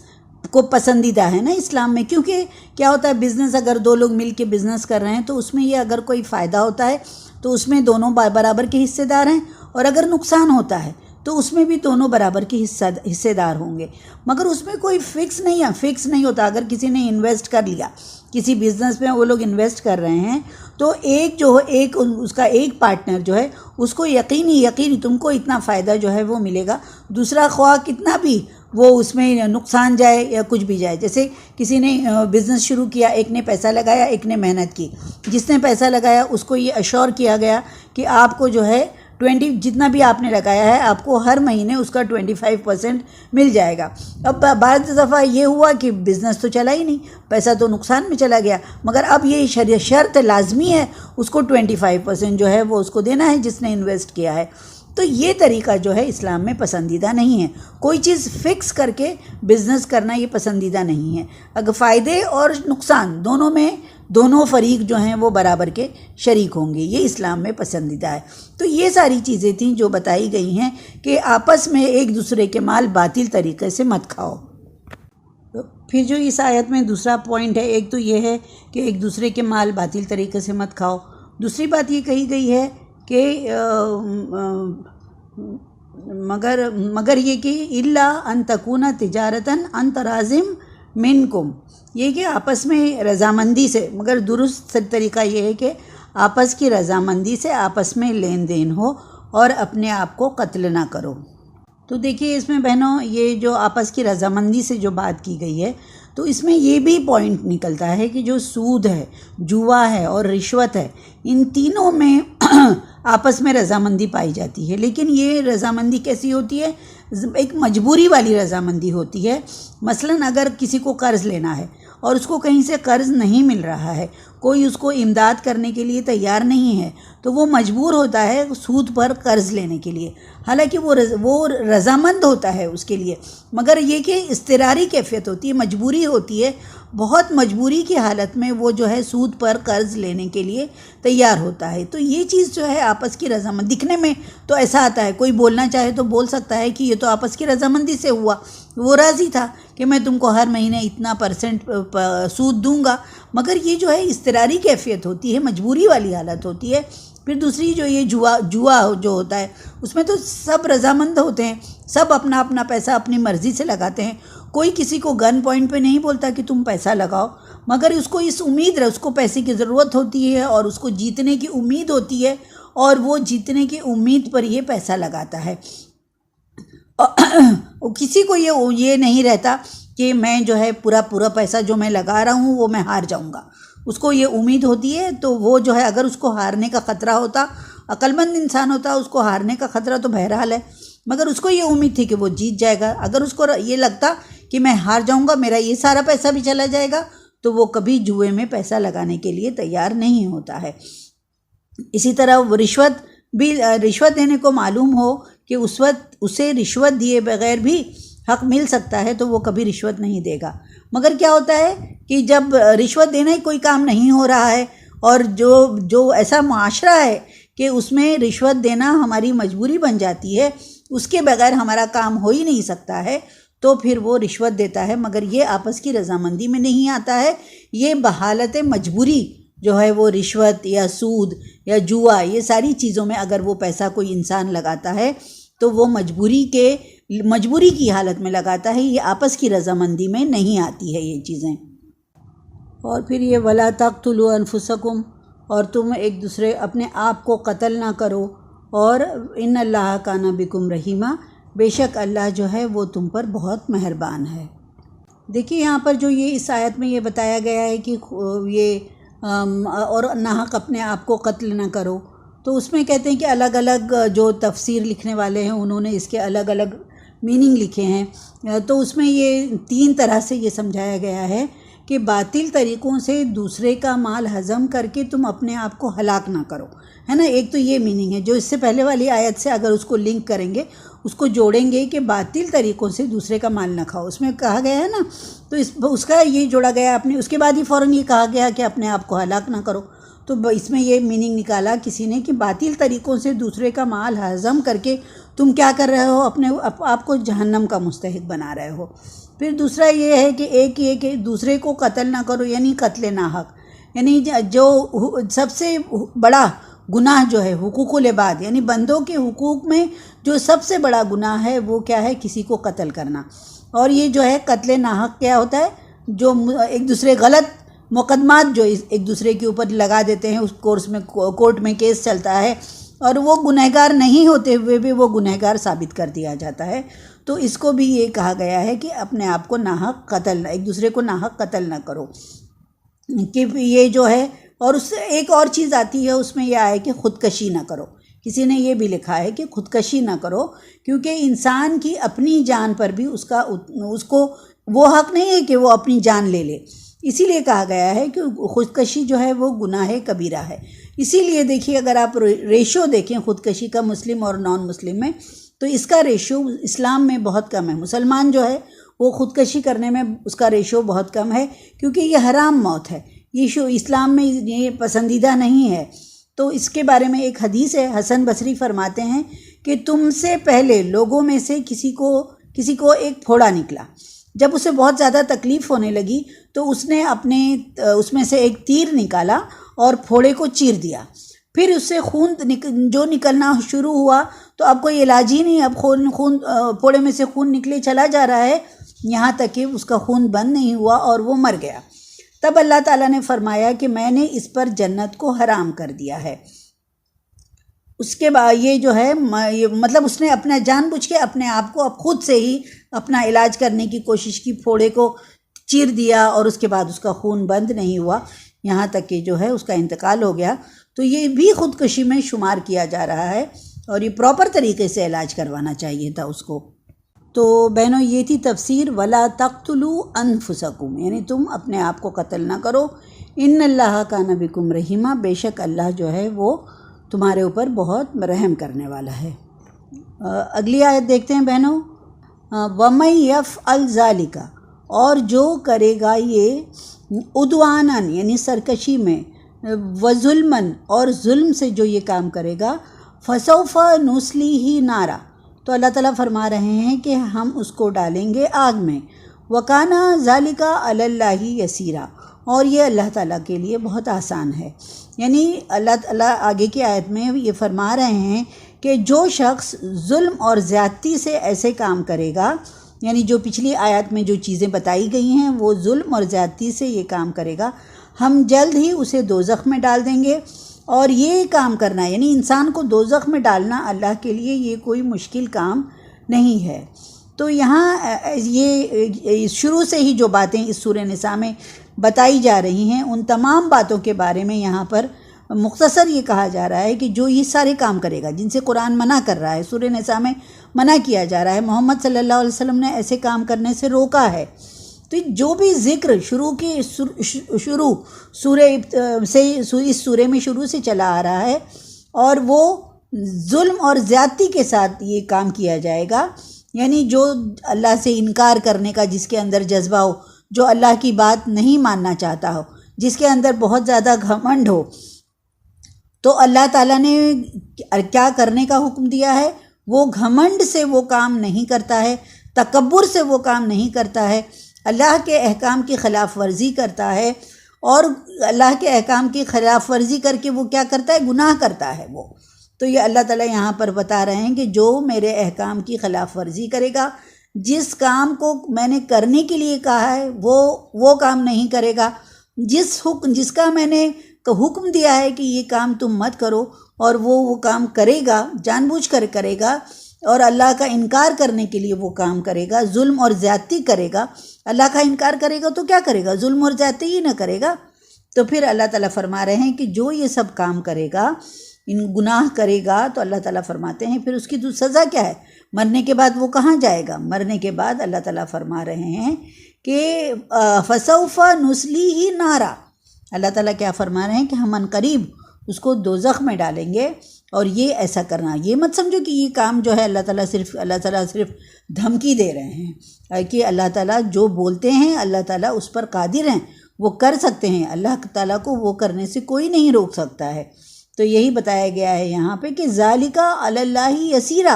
B: کو پسندیدہ ہے نا اسلام میں، کیونکہ کیا ہوتا ہے بزنس اگر 2 لوگ مل کے بزنس کر رہے ہیں تو اس میں یہ اگر کوئی فائدہ ہوتا ہے تو اس میں دونوں برابر کے حصے دار ہیں، اور اگر نقصان ہوتا ہے تو اس میں بھی دونوں برابر کے حصے دار ہوں گے. مگر اس میں کوئی فکس نہیں ہوتا. اگر کسی نے انویسٹ کر لیا کسی بزنس میں، وہ لوگ انویسٹ کر رہے ہیں تو اس کا ایک پارٹنر جو ہے اس کو یقینی تم کو اتنا فائدہ جو ہے وہ ملے گا. دوسرا خواہ کتنا بھی وہ اس میں نقصان جائے یا کچھ بھی جائے. جیسے کسی نے بزنس شروع کیا، ایک نے پیسہ لگایا، ایک نے محنت کی. جس نے پیسہ لگایا اس کو یہ اشور کیا گیا کہ آپ کو جو ہے 20 جتنا بھی آپ نے لگایا ہے آپ کو ہر مہینے اس کا 25% مل جائے گا. اب بعض دفعہ یہ ہوا کہ بزنس تو چلا ہی نہیں، پیسہ تو نقصان میں چلا گیا، مگر اب یہ شرط لازمی ہے اس کو 25% جو ہے وہ اس کو دینا ہے جس نے انویسٹ کیا ہے. تو یہ طریقہ جو ہے اسلام میں پسندیدہ نہیں ہے. کوئی چیز فکس کر کے بزنس کرنا یہ پسندیدہ نہیں ہے. اگر فائدے اور نقصان دونوں میں دونوں فریق جو ہیں وہ برابر کے شریک ہوں گے، یہ اسلام میں پسندیدہ ہے. تو یہ ساری چیزیں تھیں جو بتائی گئی ہیں کہ آپس میں ایک دوسرے کے مال باطل طریقے سے مت کھاؤ. پھر جو اس آیت میں دوسرا پوائنٹ ہے، ایک تو یہ ہے کہ ایک دوسرے کے مال باطل طریقے سے مت کھاؤ، دوسری بات یہ کہی گئی ہے کہ مگر یہ کہ الا ان تکون تجارتاً عن تراض منکم، یہ کہ آپس میں رضامندی سے، مگر درست طریقہ یہ ہے کہ آپس کی رضامندی سے آپس میں لین دین ہو اور اپنے آپ کو قتل نہ کرو۔ تو دیکھیے اس میں بہنوں، یہ جو آپس کی رضامندی سے جو بات کی گئی ہے، تو اس میں یہ بھی پوائنٹ نکلتا ہے کہ جو سود ہے، جوا ہے اور رشوت ہے، ان تینوں میں آپس میں رضامندی پائی جاتی ہے، لیکن یہ رضامندی کیسی ہوتی ہے؟ ایک مجبوری والی رضامندی ہوتی ہے۔ مثلاً اگر کسی کو قرض لینا ہے اور اس کو کہیں سے قرض نہیں مل رہا ہے، کوئی اس کو امداد کرنے کے لیے تیار نہیں ہے، تو وہ مجبور ہوتا ہے سود پر قرض لینے کے لیے، حالانکہ وہ رضامند ہوتا ہے اس کے لیے، مگر یہ کہ اضطراری کیفیت ہوتی ہے، مجبوری ہوتی ہے، بہت مجبوری کی حالت میں وہ جو ہے سود پر قرض لینے کے لیے تیار ہوتا ہے۔ تو یہ چیز جو ہے آپس کی رضامند، دکھنے میں تو ایسا آتا ہے، کوئی بولنا چاہے تو بول سکتا ہے کہ یہ تو آپس کی رضامندی سے ہوا، وہ راضی تھا کہ میں تم کو ہر مہینے اتنا % سود دوں گا، مگر یہ جو ہے اضطراری کیفیت ہوتی ہے، مجبوری والی حالت ہوتی ہے۔ پھر دوسری جو یہ جوا جو ہوتا ہے، اس میں تو سب رضامند ہوتے ہیں، سب اپنا اپنا پیسہ اپنی مرضی سے لگاتے ہیں، کوئی کسی کو گن پوائنٹ پہ نہیں بولتا کہ تم پیسہ لگاؤ، مگر اس کو اس امید اس کو پیسے کی ضرورت ہوتی ہے اور اس کو جیتنے کی امید ہوتی ہے، اور وہ جیتنے کی امید پر یہ پیسہ لگاتا ہے۔ کسی کو یہ نہیں رہتا کہ میں جو ہے پورا پیسہ جو میں لگا رہا ہوں وہ میں ہار جاؤں گا، اس کو یہ امید ہوتی ہے، تو وہ جو ہے اگر اس کو ہارنے کا خطرہ ہوتا، عقل مند انسان ہوتا، اس کو ہارنے کا خطرہ تو بہرحال ہے، مگر اس کو یہ امید تھی کہ وہ جیت جائے گا۔ اگر اس کو یہ لگتا کہ میں ہار جاؤں گا، میرا یہ سارا پیسہ بھی چلا جائے گا، تو وہ کبھی جوئے میں پیسہ لگانے کے لیے تیار نہیں ہوتا ہے۔ اسی طرح وہ رشوت دینے کو معلوم ہو کہ اس وقت اسے رشوت دیے بغیر بھی حق مل سکتا ہے، تو وہ کبھی رشوت نہیں دے گا۔ مگر کیا ہوتا ہے کہ جب رشوت دینا ہی کوئی کام نہیں ہو رہا ہے، اور جو ایسا معاشرہ ہے کہ اس میں رشوت دینا ہماری مجبوری بن جاتی ہے، اس کے بغیر ہمارا کام ہو ہی نہیں سکتا ہے، تو پھر وہ رشوت دیتا ہے، مگر یہ آپس کی رضامندی میں نہیں آتا ہے، یہ بحالت مجبوری جو ہے وہ رشوت یا سود یا جوا، یہ ساری چیزوں میں اگر وہ پیسہ کوئی انسان لگاتا ہے تو وہ مجبوری کی حالت میں لگاتا ہے، یہ آپس کی رضامندی میں نہیں آتی ہے یہ چیزیں۔ اور پھر یہ وَلَا تَقْتُلُوا أَنفُسَكُمْ، اور تم ایک دوسرے اپنے آپ کو قتل نہ کرو، اور إِنَّ اللَّهَ كَانَ بِكُمْ رَحِيمًا، بے شک اللہ جو ہے وہ تم پر بہت مہربان ہے۔ دیکھیے یہاں پر جو یہ اس آیت میں یہ بتایا گیا ہے کہ یہ اور ناحق اپنے آپ کو قتل نہ کرو، تو اس میں کہتے ہیں کہ الگ الگ جو تفسیر لکھنے والے ہیں انہوں نے اس کے الگ الگ میننگ لکھے ہیں، تو اس میں یہ 3 طرح سے یہ سمجھایا گیا ہے کہ باطل طریقوں سے دوسرے کا مال ہضم کر کے تم اپنے آپ کو ہلاک نہ کرو، ہے نا۔ ایک تو یہ میننگ ہے جو اس سے پہلے والی آیت سے اگر اس کو لنک کریں گے، اس کو جوڑیں گے کہ باطل طریقوں سے دوسرے کا مال نہ کھاؤ، اس میں کہا گیا ہے نا، تو اس کا یہ جوڑا گیا اپنے، اس کے بعد ہی فوراً یہ کہا گیا کہ اپنے آپ کو ہلاک نہ کرو، تو اس میں یہ میننگ نکالا کسی نے کہ باطل طریقوں سے دوسرے کا مال ہضم کر کے تم کیا کر رہے ہو، اپنے آپ کو جہنم کا مستحق بنا رہے ہو۔ پھر دوسرا یہ ہے کہ ایک یہ کہ دوسرے کو قتل نہ کرو، یعنی قتل ناحق، یعنی جو سب سے بڑا گناہ جو ہے حقوق العباد، یعنی بندوں کے حقوق میں جو سب سے بڑا گناہ ہے وہ کیا ہے؟ کسی کو قتل کرنا۔ اور یہ جو ہے قتل ناحق کیا ہوتا ہے؟ جو ایک دوسرے غلط مقدمات جو ایک دوسرے کے اوپر لگا دیتے ہیں، اس کورٹ میں کیس چلتا ہے اور وہ گنہگار نہیں ہوتے ہوئے بھی وہ گنہگار ثابت کر دیا جاتا ہے، تو اس کو بھی یہ کہا گیا ہے کہ اپنے آپ کو ناحق قتل، ایک دوسرے کو ناحق قتل نہ کرو، کہ یہ جو ہے۔ اور اس سے ایک اور چیز آتی ہے اس میں یہ آئے کہ خودکشی نہ کرو، کسی نے یہ بھی لکھا ہے کہ خودکشی نہ کرو، کیونکہ انسان کی اپنی جان پر بھی اس کو وہ حق نہیں ہے کہ وہ اپنی جان لے لے، اسی لیے کہا گیا ہے کہ خودکشی جو ہے وہ گناہ کبیرہ ہے۔ اسی لیے دیکھیے اگر آپ ریشو دیکھیں خودکشی کا مسلم اور نان مسلم میں، تو اس کا ریشو اسلام میں بہت کم ہے، مسلمان جو ہے وہ خودکشی کرنے میں اس کا ریشو بہت کم ہے، کیونکہ یہ حرام موت ہے، یہ اسلام میں یہ پسندیدہ نہیں ہے۔ تو اس کے بارے میں ایک حدیث ہے، حسن بصری فرماتے ہیں کہ تم سے پہلے لوگوں میں سے کسی کو ایک پھوڑا نکلا، جب اسے بہت زیادہ تکلیف ہونے لگی تو اس نے اس میں سے ایک تیر نکالا اور پھوڑے کو چیر دیا. پھر اس سے خون جو نکلنا شروع ہوا تو اب کوئی علاج ہی نہیں، اب خون پھوڑے میں سے خون نکلے چلا جا رہا ہے، یہاں تک کہ اس کا خون بند نہیں ہوا اور وہ مر گیا. تب اللہ تعالیٰ نے فرمایا کہ میں نے اس پر جنت کو حرام کر دیا ہے. اس کے بعد یہ جو ہے مطلب اس نے اپنا جان بوجھ کے اپنے آپ کو اب خود سے ہی اپنا علاج کرنے کی کوشش کی، پھوڑے کو چیر دیا اور اس کے بعد اس کا خون بند نہیں ہوا، یہاں تک کہ جو ہے اس کا انتقال ہو گیا. تو یہ بھی خودکشی میں شمار کیا جا رہا ہے اور یہ پراپر طریقے سے علاج کروانا چاہیے تھا اس کو. تو بہنوں یہ تھی تفسیر وَلَا تَقْتُلُوا أَنفُسَكُمْ، یعنی تم اپنے آپ کو قتل نہ کرو. إِنَّ اللَّهَ كَانَ بِكُمْ رَحِيمًا، بے شک اللہ جو ہے وہ تمہارے اوپر بہت رحم کرنے والا ہے. اگلی آیت دیکھتے ہیں بہنوں. وَمَن يَفْعَلْ ذَلِكَ، اور جو کرے گا یہ عدواناً یعنی سرکشی میں، وظلماً اور ظلم سے جو یہ کام کرے گا، فسوف نصلیہ نارا، تو اللہ تعالیٰ فرما رہے ہیں کہ ہم اس کو ڈالیں گے آگ میں. وکان ذالک علی اللہ یسیرا، اور یہ اللہ تعالیٰ کے لیے بہت آسان ہے. یعنی اللہ تعالیٰ آگے کی آیت میں یہ فرما رہے ہیں کہ جو شخص ظلم اور زیادتی سے ایسے کام کرے گا، یعنی جو پچھلی آیت میں جو چیزیں بتائی گئی ہیں وہ ظلم اور زیادتی سے یہ کام کرے گا، ہم جلد ہی اسے دوزخ میں ڈال دیں گے. اور یہ کام کرنا یعنی انسان کو دوزخ میں ڈالنا اللہ کے لیے یہ کوئی مشکل کام نہیں ہے. تو یہاں یہ شروع سے ہی جو باتیں اس سورہ نساء میں بتائی جا رہی ہیں ان تمام باتوں کے بارے میں یہاں پر مختصر یہ کہا جا رہا ہے کہ جو یہ سارے کام کرے گا جن سے قرآن منع کر رہا ہے، سورہ نساء میں منع کیا جا رہا ہے، محمد صلی اللہ علیہ وسلم نے ایسے کام کرنے سے روکا ہے. تو جو بھی ذکر شروع سورہ سے اس سورے میں شروع سے چلا آ رہا ہے اور وہ ظلم اور زیادتی کے ساتھ یہ کام کیا جائے گا، یعنی جو اللہ سے انکار کرنے کا جس کے اندر جذبہ ہو، جو اللہ کی بات نہیں ماننا چاہتا ہو، جس کے اندر بہت زیادہ گھمنڈ ہو، تو اللہ تعالیٰ نے کیا کرنے کا حکم دیا ہے؟ وہ گھمنڈ سے وہ کام نہیں کرتا ہے، تکبر سے وہ کام نہیں کرتا ہے، اللہ کے احکام کی خلاف ورزی کرتا ہے. اور اللہ کے احکام کی خلاف ورزی کر کے وہ کیا کرتا ہے؟ گناہ کرتا ہے وہ. تو یہ اللہ تعالیٰ یہاں پر بتا رہے ہیں کہ جو میرے احکام کی خلاف ورزی کرے گا، جس کام کو میں نے کرنے کے لیے کہا ہے وہ کام نہیں کرے گا، جس کا میں نے حکم دیا ہے کہ یہ کام تم مت کرو اور وہ کام کرے گا، جان بوجھ کر کرے گا اور اللہ کا انکار کرنے کے لیے وہ کام کرے گا، ظلم اور زیادتی کرے گا. اللہ کا انکار کرے گا تو کیا کرے گا؟ ظلم اور زیادتی ہی نہ کرے گا. تو پھر اللہ تعالیٰ فرما رہے ہیں کہ جو یہ سب کام کرے گا، ان گناہ کرے گا، تو اللہ تعالیٰ فرماتے ہیں پھر اس کی سزا کیا ہے؟ مرنے کے بعد وہ کہاں جائے گا؟ مرنے کے بعد اللہ تعالیٰ فرما رہے ہیں کہ فسوف نصلیہ نارا، اللہ تعالیٰ کیا فرما رہے ہیں کہ ہم ان قریب اس کو دوزخ میں ڈالیں گے. اور یہ ایسا کرنا، یہ مت سمجھو کہ یہ کام جو ہے اللہ تعالیٰ صرف دھمکی دے رہے ہیں، کہ اللہ تعالیٰ جو بولتے ہیں اللہ تعالیٰ اس پر قادر ہیں، وہ کر سکتے ہیں، اللہ تعالیٰ کو وہ کرنے سے کوئی نہیں روک سکتا ہے. تو یہی بتایا گیا ہے یہاں پہ کہ ذالک علی اللہ یسیرا،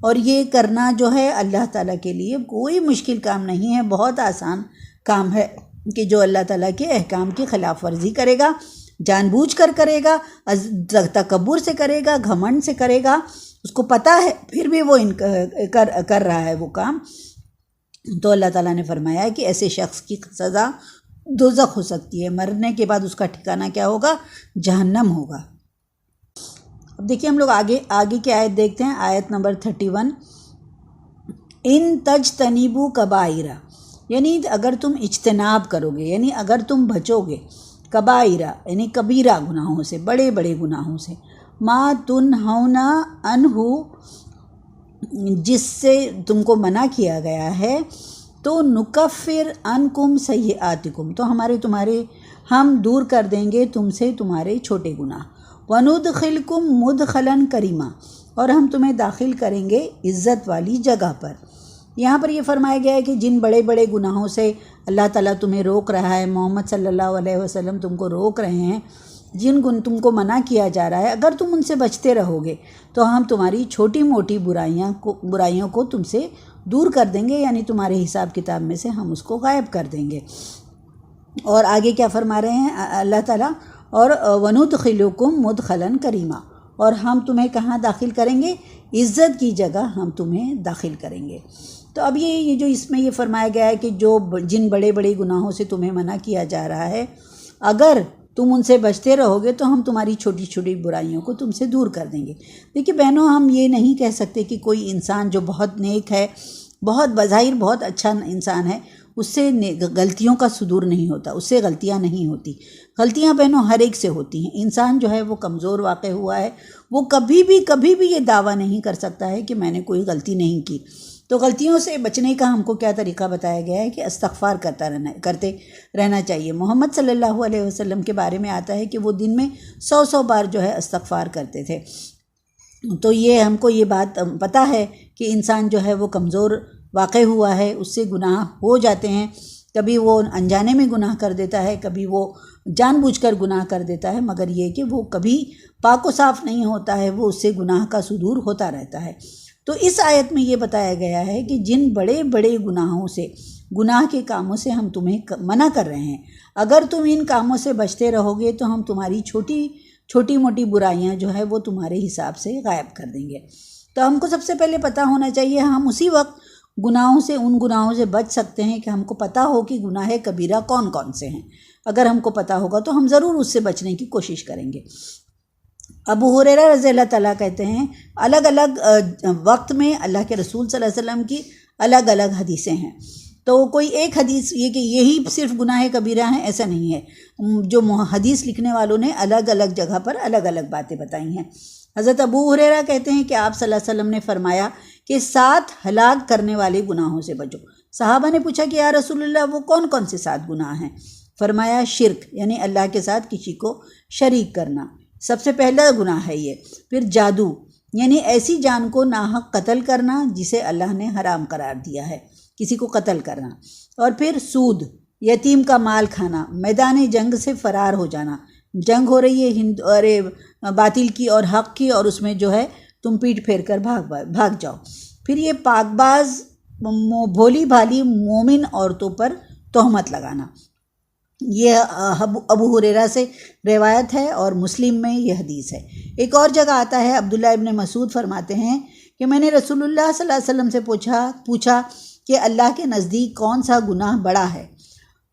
B: اور یہ کرنا جو ہے اللہ تعالیٰ کے لیے کوئی مشکل کام نہیں ہے، بہت آسان کام ہے کہ جو اللہ تعالیٰ کے احکام کی خلاف ورزی کرے گا، جان بوجھ کر کرے گا، تکبر سے کرے گا، گھمنڈ سے کرے گا، اس کو پتہ ہے پھر بھی وہ کر رہا ہے وہ کام، تو اللہ تعالیٰ نے فرمایا کہ ایسے شخص کی سزا دوزخ ہو سکتی ہے. مرنے کے بعد اس کا ٹھکانہ کیا ہوگا؟ جہنم ہوگا. اب دیکھیے ہم لوگ آگے کی آیت دیکھتے ہیں، آیت نمبر 31. ان تجتنبوا کبائر، یعنی اگر تم اجتناب کرو گے، یعنی اگر تم بچو گے، کبائرہ یعنی کبیرہ گناہوں سے، بڑے بڑے گناہوں سے، ما تنہون عنہ، جس سے تم کو منع کیا گیا ہے، تو نکفر عنکم سیئاتکم، تو ہم دور کر دیں گے تم سے تمہارے چھوٹے گناہ، وندخلکم مدخلا کریما، اور ہم تمہیں داخل کریں گے عزت والی جگہ پر. یہاں پر یہ فرمایا گیا ہے کہ جن بڑے بڑے گناہوں سے اللہ تعالیٰ تمہیں روک رہا ہے، محمد صلی اللہ علیہ وسلم تم کو روک رہے ہیں، تم کو منع کیا جا رہا ہے، اگر تم ان سے بچتے رہو گے تو ہم تمہاری چھوٹی موٹی برائیوں کو تم سے دور کر دیں گے، یعنی تمہارے حساب کتاب میں سے ہم اس کو غائب کر دیں گے۔ اور آگے کیا فرما رہے ہیں اللہ تعالیٰ؟ اور وَنُدْخِلُكُمْ مُدْخَلًا كَرِيمًا، اور ہم تمہیں کہاں داخل کریں گے؟ عزت کی جگہ ہم تمہیں داخل کریں گے۔ تو اب یہ جو اس میں یہ فرمایا گیا ہے کہ جن بڑے بڑے گناہوں سے تمہیں منع کیا جا رہا ہے، اگر تم ان سے بچتے رہو گے تو ہم تمہاری چھوٹی چھوٹی برائیوں کو تم سے دور کر دیں گے۔ دیکھیے بہنوں، ہم یہ نہیں کہہ سکتے کہ کوئی انسان جو بہت نیک ہے، بہت بظاہر بہت اچھا انسان ہے، اس سے غلطیوں کا صدور نہیں ہوتا، اس سے غلطیاں نہیں ہوتی۔ غلطیاں بہنوں ہر ایک سے ہوتی ہیں۔ انسان جو ہے وہ کمزور واقع ہوا ہے، وہ کبھی بھی یہ دعویٰ نہیں کر سکتا ہے کہ میں نے کوئی غلطی نہیں کی۔ تو غلطیوں سے بچنے کا ہم کو کیا طریقہ بتایا گیا ہے کہ استغفار کرتے رہنا چاہیے۔ محمد صلی اللہ علیہ وسلم کے بارے میں آتا ہے کہ وہ دن میں 100 بار جو ہے استغفار کرتے تھے۔ تو یہ ہم کو یہ بات پتہ ہے کہ انسان جو ہے وہ کمزور واقع ہوا ہے، اس سے گناہ ہو جاتے ہیں، کبھی وہ انجانے میں گناہ کر دیتا ہے، کبھی وہ جان بوجھ کر گناہ کر دیتا ہے، مگر یہ کہ وہ کبھی پاک و صاف نہیں ہوتا ہے، وہ اس سے گناہ کا صدور ہوتا رہتا ہے۔ تو اس آیت میں یہ بتایا گیا ہے کہ جن بڑے بڑے گناہوں سے، گناہ کے کاموں سے ہم تمہیں منع کر رہے ہیں، اگر تم ان کاموں سے بچتے رہو گے تو ہم تمہاری چھوٹی موٹی برائیاں جو ہے وہ تمہارے حساب سے غائب کر دیں گے۔ تو ہم کو سب سے پہلے پتہ ہونا چاہیے، ہم اسی وقت ان گناہوں سے بچ سکتے ہیں کہ ہم کو پتہ ہو کہ گناہ کبیرہ کون کون سے ہیں۔ اگر ہم کو پتہ ہوگا تو ہم ضرور اس سے بچنے کی کوشش کریں گے۔ ابو ہریرہ رضی اللہ تعالیٰ کہتے ہیں الگ الگ وقت میں اللہ کے رسول صلی اللہ علیہ وسلم کی الگ الگ حدیثیں ہیں۔ تو کوئی ایک حدیث یہ کہ یہی صرف گناہ کبیرہ ہیں ایسا نہیں ہے، جو حدیث لکھنے والوں نے الگ الگ جگہ پر الگ الگ باتیں بتائی ہیں۔ حضرت ابو ہریرہ کہتے ہیں کہ آپ صلی اللہ علیہ وسلم نے فرمایا کہ 7 ہلاک کرنے والے گناہوں سے بچو۔ صحابہ نے پوچھا کہ یا رسول اللہ وہ کون کون سے 7 گناہ ہیں؟ فرمایا شرک، یعنی اللہ کے ساتھ کسی کو شریک کرنا، سب سے پہلا گناہ ہے یہ۔ پھر جادو، یعنی ایسی جان کو ناحق قتل کرنا جسے اللہ نے حرام قرار دیا ہے، کسی کو قتل کرنا۔ اور پھر سود، یتیم کا مال کھانا، میدان جنگ سے فرار ہو جانا، جنگ ہو رہی ہے باطل کی اور حق کی، اور اس میں جو ہے تم پیٹ پھیر کر بھاگ جاؤ۔ پھر یہ پاک باز بھولی بھالی مومن عورتوں پر تہمت لگانا، یہ ابو ہریرہ سے روایت ہے اور مسلم میں یہ حدیث ہے۔ ایک اور جگہ آتا ہے، عبداللہ ابن مسعود فرماتے ہیں کہ میں نے رسول اللہ صلی اللہ علیہ وسلم سے پوچھا کہ اللہ کے نزدیک کون سا گناہ بڑا ہے؟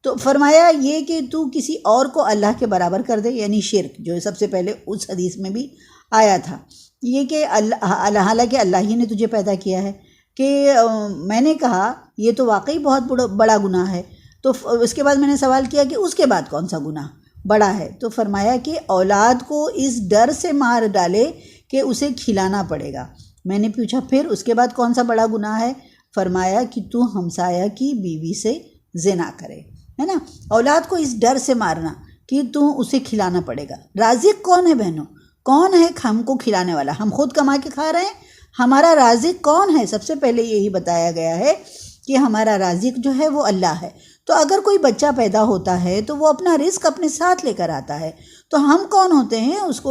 B: تو فرمایا یہ کہ تو کسی اور کو اللہ کے برابر کر دے، یعنی شرک، جو سب سے پہلے اس حدیث میں بھی آیا تھا۔ یہ کہ حالانکہ اللہ ہی نے تجھے پیدا کیا ہے، کہ میں نے کہا یہ تو واقعی بہت بڑا گناہ ہے۔ تو اس کے بعد میں نے سوال کیا کہ اس کے بعد کون سا گناہ بڑا ہے؟ تو فرمایا کہ اولاد کو اس ڈر سے مار ڈالے کہ اسے کھلانا پڑے گا۔ میں نے پوچھا پھر اس کے بعد کون سا بڑا گناہ ہے؟ فرمایا کہ تو ہمسایہ کی بیوی سے زنا کرے، ہے نا؟ اولاد کو اس ڈر سے مارنا کہ تو اسے کھلانا پڑے گا۔ رازق کون ہے بہنوں؟ کون ہے ہم کو کھلانے والا؟ ہم خود کما کے کھا رہے ہیں، ہمارا رازق کون ہے؟ سب سے پہلے یہی بتایا گیا ہے کہ ہمارا رازق جو ہے وہ اللہ ہے۔ تو اگر کوئی بچہ پیدا ہوتا ہے تو وہ اپنا رزق اپنے ساتھ لے کر آتا ہے، تو ہم کون ہوتے ہیں اس کو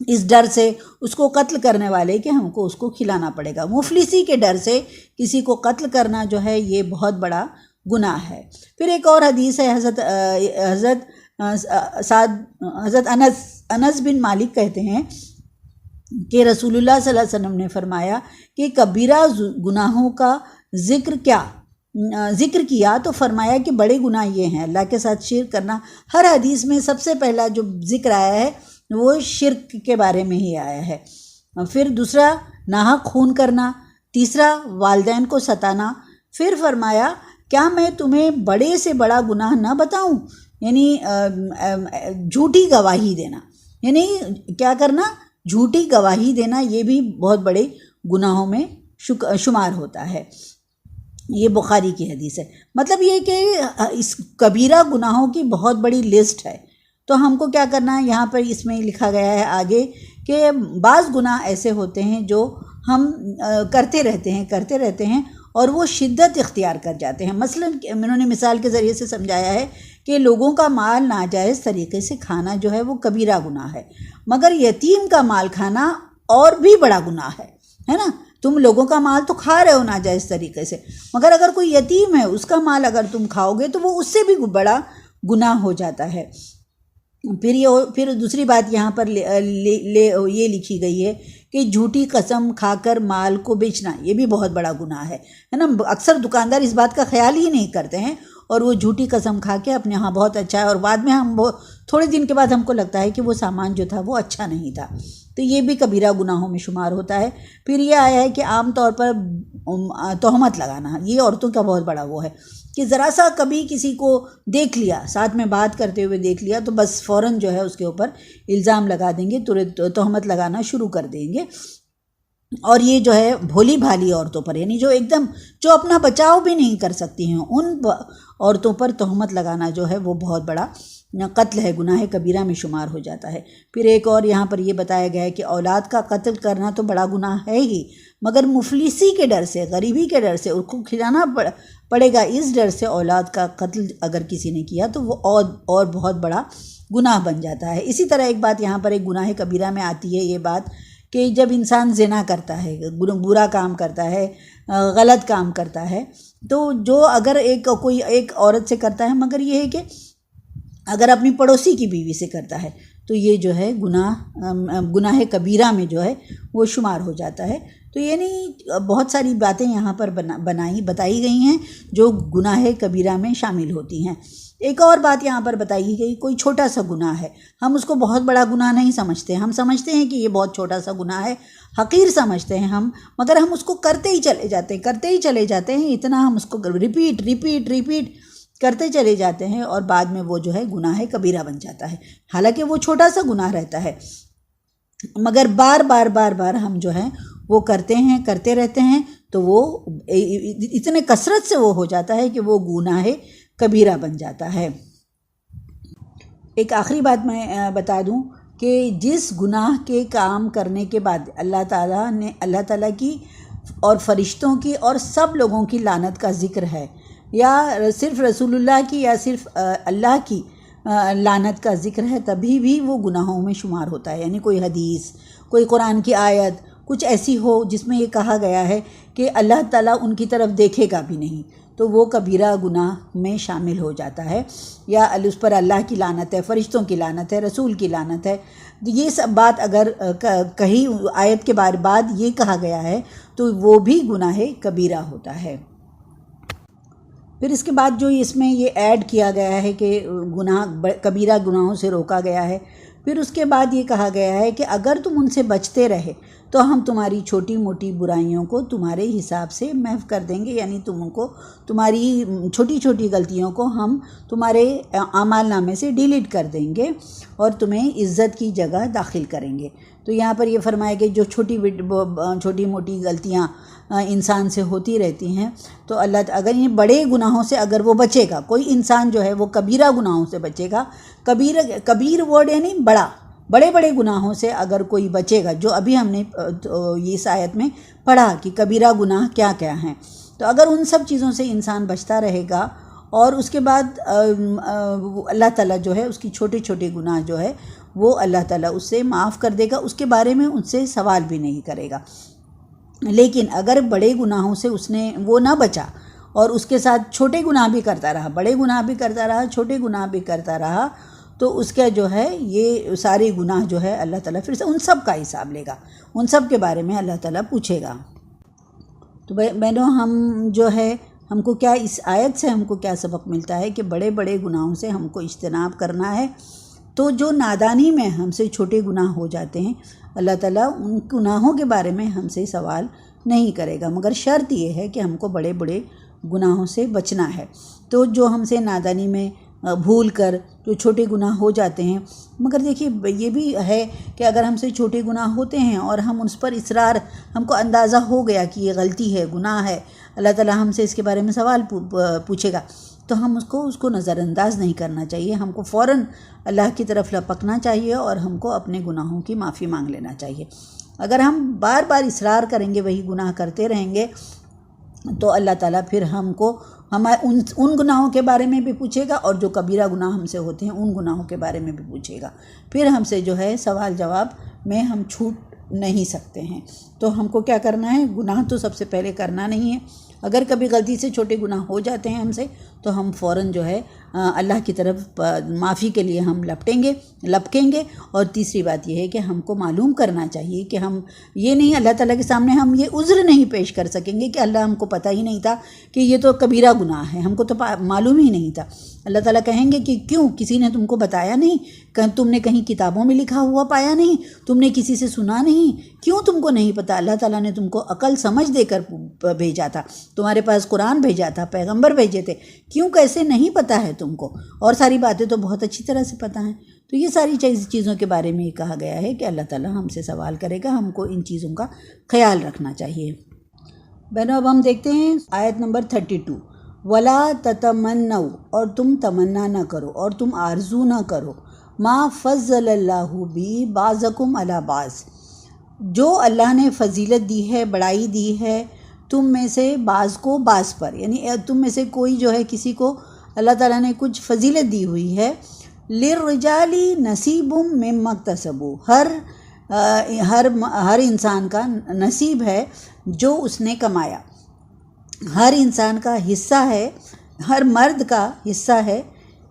B: اس ڈر سے اس کو قتل کرنے والے کہ ہم کو اس کو کھلانا پڑے گا؟ مفلسی کے ڈر سے کسی کو قتل کرنا جو ہے یہ بہت بڑا گناہ ہے۔ پھر ایک اور حدیث ہے، حضرت انس بن مالک کہتے ہیں کہ رسول اللہ صلی اللہ علیہ وسلم نے فرمایا کہ کبیرہ گناہوں کا ذکر کیا تو فرمایا کہ بڑے گناہ یہ ہیں، اللہ کے ساتھ شرک کرنا۔ ہر حدیث میں سب سے پہلا جو ذکر آیا ہے وہ شرک کے بارے میں ہی آیا ہے۔ پھر دوسرا ناحق خون کرنا، تیسرا والدین کو ستانا۔ پھر فرمایا کیا میں تمہیں بڑے سے بڑا گناہ نہ بتاؤں؟ یعنی جھوٹی گواہی دینا، یعنی کیا کرنا؟ جھوٹی گواہی دینا، یہ بھی بہت بڑے گناہوں میں شمار ہوتا ہے۔ یہ بخاری کی حدیث ہے۔ مطلب یہ کہ اس کبیرہ گناہوں کی بہت بڑی لسٹ ہے۔ تو ہم کو کیا کرنا ہے؟ یہاں پر اس میں لکھا گیا ہے آگے کہ بعض گناہ ایسے ہوتے ہیں جو ہم کرتے رہتے ہیں اور وہ شدت اختیار کر جاتے ہیں۔ مثلا انہوں نے مثال کے ذریعے سے سمجھایا ہے کہ لوگوں کا مال ناجائز طریقے سے کھانا جو ہے وہ کبیرہ گناہ ہے، مگر یتیم کا مال کھانا اور بھی بڑا گناہ ہے نا۔ تم لوگوں کا مال تو کھا رہے ہو ناجائز طریقے سے، مگر اگر کوئی یتیم ہے اس کا مال اگر تم کھاؤ گے تو وہ اس سے بھی بڑا گناہ ہو جاتا ہے۔ پھر دوسری بات یہاں پر یہ لکھی گئی ہے کہ جھوٹی قسم کھا کر مال کو بیچنا، یہ بھی بہت بڑا گناہ ہے نا۔ اکثر دکاندار اس بات کا خیال ہی نہیں کرتے ہیں اور وہ جھوٹی قسم کھا کے اپنے ہاں بہت اچھا ہے، اور بعد میں تھوڑے دن کے بعد ہم کو لگتا ہے کہ وہ سامان جو تھا وہ اچھا نہیں تھا، تو یہ بھی کبیرہ گناہوں میں شمار ہوتا ہے۔ پھر یہ آیا ہے کہ عام طور پر تہمت لگانا، یہ عورتوں کا بہت بڑا وہ ہے کہ ذرا سا کبھی کسی کو دیکھ لیا، ساتھ میں بات کرتے ہوئے دیکھ لیا، تو بس فوراً جو ہے اس کے اوپر الزام لگا دیں گے، تہمت لگانا شروع کر دیں گے۔ اور یہ جو ہے بھولی بھالی عورتوں پر، یعنی جو اپنا بچاؤ بھی نہیں کر سکتی ہیں، ان عورتوں پر تہمت لگانا جو ہے وہ بہت بڑا قتل ہے، گناہ کبیرہ میں شمار ہو جاتا ہے۔ پھر ایک اور یہاں پر یہ بتایا گیا ہے کہ اولاد کا قتل کرنا تو بڑا گناہ ہے ہی، مگر مفلسی کے ڈر سے، غریبی کے ڈر سے، اس کو کھلانا پڑے گا اس ڈر سے اولاد کا قتل اگر کسی نے کیا تو وہ اور بہت بڑا گناہ بن جاتا ہے۔ اسی طرح ایک بات یہاں پر ایک گناہ کبیرہ میں آتی ہے، یہ بات کہ جب انسان زنا کرتا ہے، برا کام کرتا ہے، غلط کام کرتا ہے، تو جو اگر کوئی ایک عورت سے کرتا ہے، مگر یہ ہے کہ اگر اپنی پڑوسی کی بیوی سے کرتا ہے تو یہ جو ہے گناہ کبیرہ میں جو ہے وہ شمار ہو جاتا ہے۔ تو یعنی بہت ساری باتیں یہاں پر بتائی گئی ہیں جو گناہ کبیرہ میں شامل ہوتی ہیں۔ ایک اور بات یہاں پر بتائی گئی، کوئی چھوٹا سا گناہ ہے، ہم اس کو بہت بڑا گناہ نہیں سمجھتے، ہم سمجھتے ہیں کہ یہ بہت چھوٹا سا گناہ ہے، حقیر سمجھتے ہیں ہم، مگر ہم اس کو کرتے ہی چلے جاتے ہیں، اتنا ہم اس کو ریپیٹ کرتے چلے جاتے ہیں، اور بعد میں وہ جو ہے گناہ کبیرہ بن جاتا ہے، حالانکہ وہ چھوٹا سا گناہ رہتا ہے، مگر بار ہم جو ہے وہ کرتے رہتے ہیں، تو وہ اتنے کثرت سے وہ ہو جاتا ہے کہ وہ گناہ کبیرہ بن جاتا ہے۔ ایک آخری بات میں بتا دوں کہ جس گناہ کے کام کرنے کے بعد اللہ تعالیٰ کی اور فرشتوں کی اور سب لوگوں کی لعنت کا ذکر ہے، یا صرف رسول اللہ کی یا صرف اللہ کی لعنت کا ذکر ہے، تبھی بھی وہ گناہوں میں شمار ہوتا ہے۔ یعنی کوئی حدیث، کوئی قرآن کی آیت کچھ ایسی ہو جس میں یہ کہا گیا ہے کہ اللہ تعالیٰ ان کی طرف دیکھے گا بھی نہیں، تو وہ کبیرہ گناہ میں شامل ہو جاتا ہے، یا اس پر اللہ کی لعنت ہے، فرشتوں کی لعنت ہے، رسول کی لعنت ہے۔ یہ سب بات اگر کہیں آیت کے بعد یہ کہا گیا ہے تو وہ بھی گناہ کبیرہ ہوتا ہے۔ پھر اس کے بعد جو اس میں یہ ایڈ کیا گیا ہے کہ کبیرہ گناہوں سے روکا گیا ہے، پھر اس کے بعد یہ کہا گیا ہے کہ اگر تم ان سے بچتے رہے تو ہم تمہاری چھوٹی موٹی برائیوں کو تمہارے حساب سے محو کر دیں گے، یعنی تمہاری چھوٹی چھوٹی غلطیوں کو ہم تمہارے اعمال نامے سے ڈیلیٹ کر دیں گے اور تمہیں عزت کی جگہ داخل کریں گے۔ تو یہاں پر یہ فرمایا کہ جو چھوٹی موٹی غلطیاں انسان سے ہوتی رہتی ہیں، تو اللہ اگر ان بڑے گناہوں سے اگر وہ بچے گا، کوئی انسان جو ہے وہ کبیرہ گناہوں سے بچے گا، کبیر ورڈ یعنی بڑے گناہوں سے اگر کوئی بچے گا، جو ابھی ہم نے اس آیت میں پڑھا کہ کبیرہ گناہ کیا کیا ہیں، تو اگر ان سب چیزوں سے انسان بچتا رہے گا اور اس کے بعد اللہ تعالیٰ جو ہے اس کی چھوٹے گناہ جو ہے وہ اللہ تعالیٰ اس سے معاف کر دے گا، اس کے بارے میں ان سے سوال بھی نہیں کرے گا۔ لیکن اگر بڑے گناہوں سے وہ نہ بچا اور اس کے ساتھ چھوٹے گناہ بھی کرتا رہا، بڑے گناہ بھی کرتا رہا، چھوٹے گناہ بھی کرتا رہا، تو اس کا جو ہے یہ سارے گناہ جو ہے اللہ تعالیٰ پھر سے ان سب کا حساب لے گا، ان سب کے بارے میں اللہ تعالیٰ پوچھے گا۔ تو بہنوں، ہم کو کیا اس آیت سے ہم کو کیا سبق ملتا ہے کہ بڑے گناہوں سے ہم کو اجتناب کرنا ہے۔ تو جو نادانی میں ہم سے چھوٹے گناہ ہو جاتے ہیں، اللہ تعالیٰ ان گناہوں کے بارے میں ہم سے سوال نہیں کرے گا، مگر شرط یہ ہے کہ ہم کو بڑے گناہوں سے بچنا ہے۔ تو جو ہم سے نادانی میں بھول کر جو چھوٹے گناہ ہو جاتے ہیں، مگر دیکھیے یہ بھی ہے کہ اگر ہم سے چھوٹے گناہ ہوتے ہیں اور ہم اس پر اصرار، ہم کو اندازہ ہو گیا کہ یہ غلطی ہے، گناہ ہے، اللہ تعالیٰ ہم سے اس کے بارے میں سوال پوچھے گا، تو ہم اس کو نظر انداز نہیں کرنا چاہیے، ہم کو فوراً اللہ کی طرف لپکنا چاہیے اور ہم کو اپنے گناہوں کی معافی مانگ لینا چاہیے۔ اگر ہم بار اصرار کریں گے، وہی گناہ کرتے رہیں گے، تو اللہ تعالیٰ پھر ہم کو ہمارے ان گناہوں کے بارے میں بھی پوچھے گا، اور جو کبیرہ گناہ ہم سے ہوتے ہیں ان گناہوں کے بارے میں بھی پوچھے گا۔ پھر ہم سے جو ہے سوال جواب میں ہم چھوٹ نہیں سکتے ہیں۔ تو ہم کو کیا کرنا ہے؟ گناہ تو سب سے پہلے کرنا نہیں ہے۔ اگر کبھی غلطی سے چھوٹے گناہ ہو جاتے ہیں ہم سے، تو ہم فوراً جو ہے اللہ کی طرف معافی کے لیے ہم لپکیں گے۔ اور تیسری بات یہ ہے کہ ہم کو معلوم کرنا چاہیے کہ ہم یہ نہیں، اللہ تعالیٰ کے سامنے ہم یہ عذر نہیں پیش کر سکیں گے کہ اللہ ہم کو پتہ ہی نہیں تھا کہ یہ تو کبیرہ گناہ ہے، ہم کو تو معلوم ہی نہیں تھا۔ اللہ تعالیٰ کہیں گے کہ کیوں کسی نے تم کو بتایا نہیں؟ تم نے کہیں کتابوں میں لکھا ہوا پایا نہیں؟ تم نے کسی سے سنا نہیں؟ کیوں تم کو نہیں پتہ؟ اللہ تعالیٰ نے تم کو عقل سمجھ دے کر بھیجا تھا، تمہارے پاس قرآن بھیجا تھا، پیغمبر بھیجے تھے، کیوں کیسے نہیں پتہ ہے تم کو؟ اور ساری باتیں تو بہت اچھی طرح سے پتہ ہیں۔ تو یہ ساری چیزوں کے بارے میں یہ کہا گیا ہے کہ اللہ تعالیٰ ہم سے سوال کرے گا، ہم کو ان چیزوں کا خیال رکھنا چاہیے۔ بہنوں اب ہم دیکھتے ہیں آیت نمبر 32۔ وَلَا تَتَمَنَّوْا، اور تم تمنا نہ کرو اور تم آرزو نہ کرو، مَا فَضَّلَ اللَّهُ بِهِ بَعْضَكُمْ عَلَى بَعْضٍ، جو اللہ نے فضیلت دی ہے، بڑائی دی ہے تم میں سے بعض کو بعض پر، یعنی تم میں سے کوئی جو ہے کسی کو اللہ تعالیٰ نے کچھ فضیلت دی ہوئی ہے۔ لِلرِّجَالِ نَصِيبٌ مِّمَّا اكْتَسَبُوا، ہر انسان کا نصیب ہے جو اس نے کمایا، ہر انسان کا حصہ ہے، ہر مرد کا حصہ ہے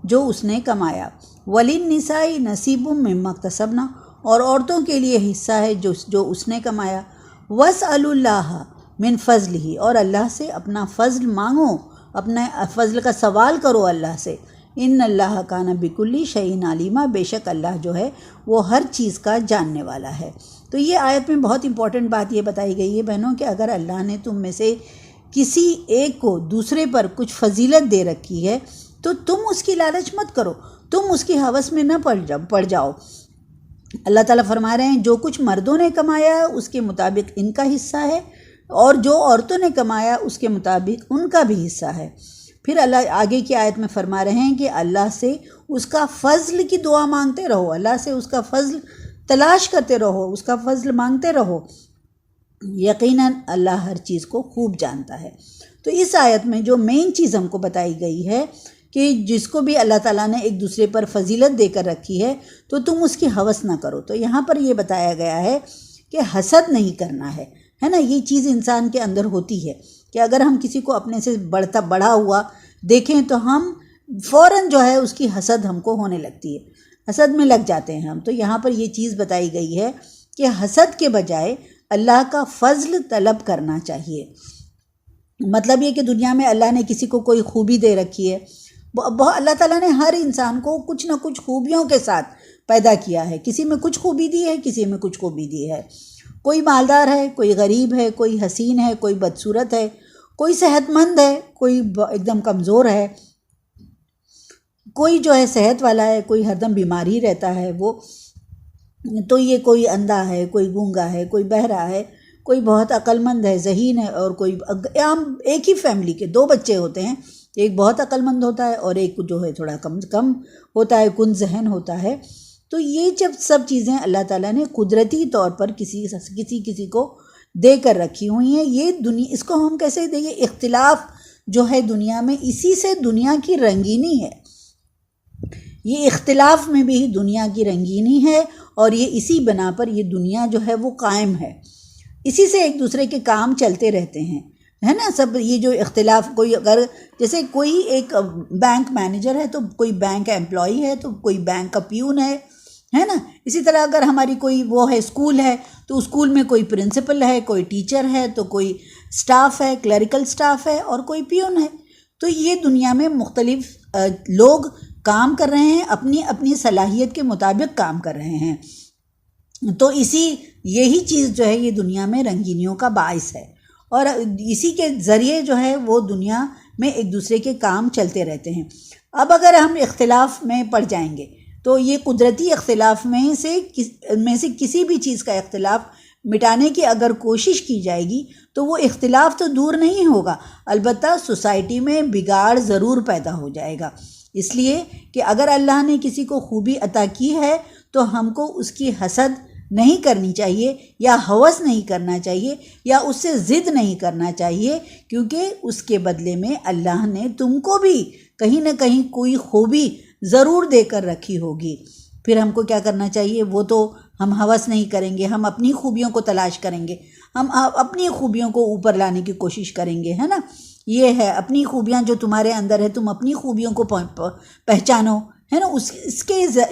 B: جو اس نے کمایا۔ وَلِلنِّسَاءِ نَصِيبٌ مِّمَّا اكْتَسَبْنَا، اور عورتوں کے لیے حصہ ہے جو اس نے کمایا۔ وَاسْأَلُوا اللَّهَ مِن فَضْلِهِ، اور اللہ سے اپنا فضل مانگو، اپنے فضل کا سوال کرو اللہ سے۔ ان اللہ کان بکل شیء علیما، بے شک اللہ جو ہے وہ ہر چیز کا جاننے والا ہے۔ تو یہ آیت میں بہت امپورٹنٹ بات یہ بتائی گئی ہے بہنوں کہ اگر اللہ نے تم میں سے کسی ایک کو دوسرے پر کچھ فضیلت دے رکھی ہے تو تم اس کی لالچ مت کرو، تم اس کی ہوس میں نہ پڑ جاؤ۔ اللہ تعالیٰ فرما رہے ہیں جو کچھ مردوں نے کمایا اس کے مطابق ان کا حصہ ہے، اور جو عورتوں نے کمایا اس کے مطابق ان کا بھی حصہ ہے۔ پھر اللہ آگے کی آیت میں فرما رہے ہیں کہ اللہ سے اس کا فضل کی دعا مانگتے رہو، اللہ سے اس کا فضل تلاش کرتے رہو، اس کا فضل مانگتے رہو، یقیناً اللہ ہر چیز کو خوب جانتا ہے۔ تو اس آیت میں جو مین چیز ہم کو بتائی گئی ہے کہ جس کو بھی اللہ تعالیٰ نے ایک دوسرے پر فضیلت دے کر رکھی ہے تو تم اس کی ہوس نہ کرو۔ تو یہاں پر یہ بتایا گیا ہے کہ حسد نہیں کرنا ہے نا، یہ چیز انسان کے اندر ہوتی ہے کہ اگر ہم کسی کو اپنے سے بڑھا ہوا دیکھیں تو ہم فوراً جو ہے اس کی حسد ہم کو ہونے لگتی ہے، حسد میں لگ جاتے ہیں ہم۔ تو یہاں پر یہ چیز بتائی گئی ہے کہ حسد کے بجائے اللہ کا فضل طلب کرنا چاہیے۔ مطلب یہ کہ دنیا میں اللہ نے کسی کو کوئی خوبی دے رکھی ہے، اللہ تعالیٰ نے ہر انسان کو کچھ نہ کچھ خوبیوں کے ساتھ پیدا کیا ہے، کسی میں کچھ خوبی دی ہے، کسی میں کچھ خوبی دی ہے، کوئی مالدار ہے، کوئی غریب ہے، کوئی حسین ہے، کوئی بدصورت ہے، کوئی صحت مند ہے، کوئی ایک دم کمزور ہے، کوئی جو ہے صحت والا ہے، کوئی ہر دم بیمار ہی رہتا ہے وہ، تو یہ کوئی اندھا ہے، کوئی گونگا ہے، کوئی بہرا ہے، کوئی بہت عقل مند ہے، ذہین ہے، اور کوئی عام ایک ہی فیملی کے دو بچے ہوتے ہیں، ایک بہت عقل مند ہوتا ہے اور ایک جو ہے تھوڑا کم ہوتا ہے، کن ذہن ہوتا ہے۔ تو یہ جب سب چیزیں اللہ تعالیٰ نے قدرتی طور پر کسی کو دے کر رکھی ہوئی ہیں، یہ دنیا اس کو ہم کیسے دیں؟ یہ اختلاف جو ہے دنیا میں، اسی سے دنیا کی رنگینی ہے، یہ اختلاف میں بھی دنیا کی رنگینی ہے، اور یہ اسی بنا پر یہ دنیا جو ہے وہ قائم ہے، اسی سے ایک دوسرے کے کام چلتے رہتے ہیں، ہے نا۔ سب یہ جو اختلاف، کوئی اگر جیسے کوئی ایک بینک مینیجر ہے تو کوئی بینک امپلائی ہے، تو کوئی بینک کا پیون ہے نا۔ اسی طرح اگر ہماری کوئی وہ ہے اسکول ہے تو اسکول میں کوئی پرنسپل ہے، کوئی ٹیچر ہے، تو کوئی سٹاف ہے، کلیریکل سٹاف ہے، اور کوئی پیون ہے۔ تو یہ دنیا میں مختلف لوگ کام کر رہے ہیں، اپنی اپنی صلاحیت کے مطابق کام کر رہے ہیں۔ تو یہی چیز جو ہے یہ دنیا میں رنگینیوں کا باعث ہے، اور اسی کے ذریعے جو ہے وہ دنیا میں ایک دوسرے کے کام چلتے رہتے ہیں۔ اب اگر ہم اختلاف میں پڑ جائیں گے تو یہ قدرتی اختلاف میں سے کسی بھی چیز کا اختلاف مٹانے کی اگر کوشش کی جائے گی تو وہ اختلاف تو دور نہیں ہوگا، البتہ سوسائٹی میں بگاڑ ضرور پیدا ہو جائے گا۔ اس لیے کہ اگر اللہ نے کسی کو خوبی عطا کی ہے تو ہم کو اس کی حسد نہیں کرنی چاہیے یا ہوس نہیں کرنا چاہیے یا اس سے ضد نہیں کرنا چاہیے، کیونکہ اس کے بدلے میں اللہ نے تم کو بھی کہیں نہ کہیں کوئی خوبی ضرور دے کر رکھی ہوگی۔ پھر ہم کو کیا کرنا چاہیے؟ وہ تو ہم ہوس نہیں کریں گے، ہم اپنی خوبیوں کو تلاش کریں گے، ہم اپنی خوبیوں کو اوپر لانے کی کوشش کریں گے، ہے نا؟ یہ ہے اپنی خوبیاں جو تمہارے اندر ہے، تم اپنی خوبیوں کو پہچانو، ہے نا؟ اس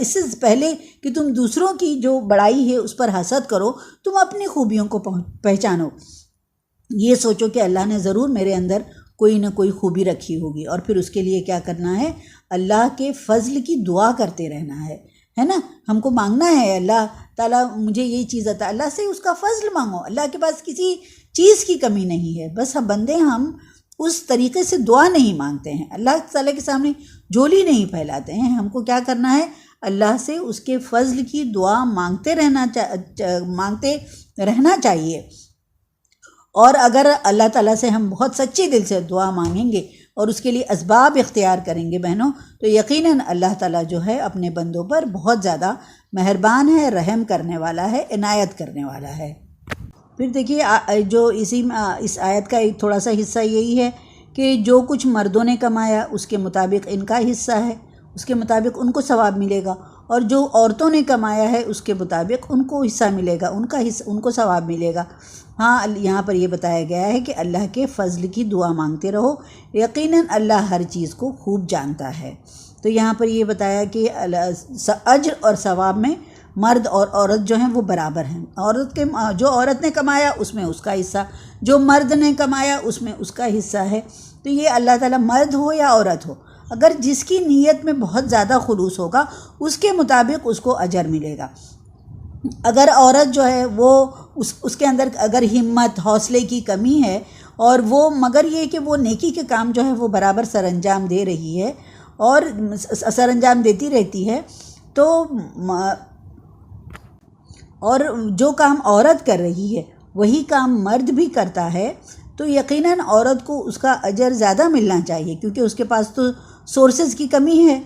B: سے پہلے کہ تم دوسروں کی جو بڑائی ہے اس پر حسد کرو، تم اپنی خوبیوں کو پہچانو۔ یہ سوچو کہ اللہ نے ضرور میرے اندر کوئی نہ کوئی خوبی رکھی ہوگی، اور پھر اس کے لیے کیا کرنا ہے؟ اللہ کے فضل کی دعا کرتے رہنا ہے نا؟ ہم کو مانگنا ہے اللہ تعالیٰ مجھے یہ چیز عطا، اللہ سے اس کا فضل مانگو۔ اللہ کے پاس کسی چیز کی کمی نہیں ہے، بس بندے ہم اس طریقے سے دعا نہیں مانگتے ہیں، اللہ تعالیٰ کے سامنے جھولی نہیں پھیلاتے ہیں۔ ہم کو کیا کرنا ہے؟ اللہ سے اس کے فضل کی دعا مانگتے رہنا چاہیے۔ اور اگر اللہ تعالیٰ سے ہم بہت سچے دل سے دعا مانگیں گے اور اس کے لیے اسباب اختیار کریں گے بہنوں، تو یقیناً اللہ تعالیٰ جو ہے اپنے بندوں پر بہت زیادہ مہربان ہے، رحم کرنے والا ہے، عنایت کرنے والا ہے۔ پھر دیکھیے جو اس آیت کا ایک تھوڑا سا حصہ یہی ہے کہ جو کچھ مردوں نے کمایا اس کے مطابق ان کا حصہ ہے، اس کے مطابق ان کو ثواب ملے گا، اور جو عورتوں نے کمایا ہے اس کے مطابق ان کو حصہ ملے گا، ان کو ثواب ملے گا۔ ہاں، یہاں پر یہ بتایا گیا ہے کہ اللہ کے فضل کی دعا مانگتے رہو، یقیناً اللہ ہر چیز کو خوب جانتا ہے۔ تو یہاں پر یہ بتایا کہ اجر اور ثواب میں مرد اور عورت جو ہیں وہ برابر ہیں۔ جو عورت نے کمایا اس میں اس کا حصہ، جو مرد نے کمایا اس میں اس کا حصہ ہے۔ تو یہ اللہ تعالیٰ مرد ہو یا عورت ہو، اگر جس کی نیت میں بہت زیادہ خلوص ہوگا اس کے مطابق اس کو اجر ملے گا۔ اگر عورت جو ہے وہ اس کے اندر اگر ہمت حوصلے کی کمی ہے، اور وہ مگر یہ کہ وہ نیکی کے کام جو ہے وہ برابر سر انجام دے رہی ہے اور سر انجام دیتی رہتی ہے، تو اور جو کام عورت کر رہی ہے وہی کام مرد بھی کرتا ہے، تو یقیناً عورت کو اس کا اجر زیادہ ملنا چاہیے، کیونکہ اس کے پاس تو سورسز کی کمی ہے۔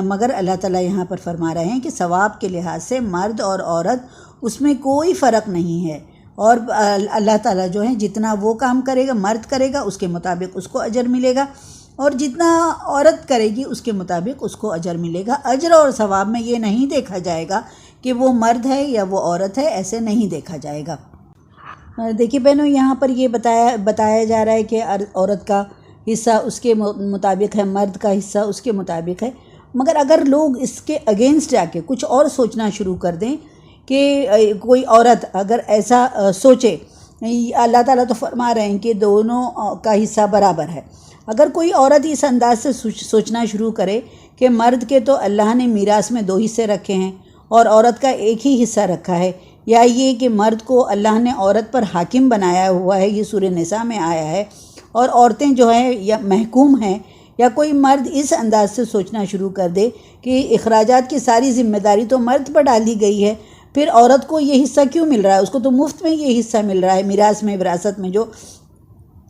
B: مگر اللہ تعالیٰ یہاں پر فرما رہے ہیں کہ ثواب کے لحاظ سے مرد اور عورت اس میں کوئی فرق نہیں ہے، اور اللہ تعالیٰ جو ہے جتنا وہ کام کرے گا، مرد کرے گا، اس کے مطابق اس کو اجر ملے گا، اور جتنا عورت کرے گی اس کے مطابق اس کو اجر ملے گا۔ اجر اور ثواب میں یہ نہیں دیکھا جائے گا کہ وہ مرد ہے یا وہ عورت ہے، ایسے نہیں دیکھا جائے گا۔ دیکھیے بہنوں، یہاں پر یہ بتایا جا رہا ہے کہ عورت کا حصہ اس کے مطابق ہے، مرد کا حصہ اس کے مطابق ہے، مگر اگر لوگ اس کے اگینسٹ جا کے کچھ اور سوچنا شروع کر دیں کہ کوئی عورت اگر ایسا سوچے، اللہ تعالیٰ تو فرما رہے ہیں کہ دونوں کا حصہ برابر ہے، اگر کوئی عورت اس انداز سے سوچنا شروع کرے کہ مرد کے تو اللہ نے میراث میں 2 حصے رکھے ہیں اور عورت کا ایک ہی حصہ رکھا ہے، یا یہ کہ مرد کو اللہ نے عورت پر حاکم بنایا ہوا ہے، یہ سورہ نساء میں آیا ہے، اور عورتیں جو ہیں یا محکوم ہیں، یا کوئی مرد اس انداز سے سوچنا شروع کر دے کہ اخراجات کی ساری ذمہ داری تو مرد پر ڈالی گئی ہے، پھر عورت کو یہ حصہ کیوں مل رہا ہے؟ اس کو تو مفت میں یہ حصہ مل رہا ہے، میراث میں، وراثت میں جو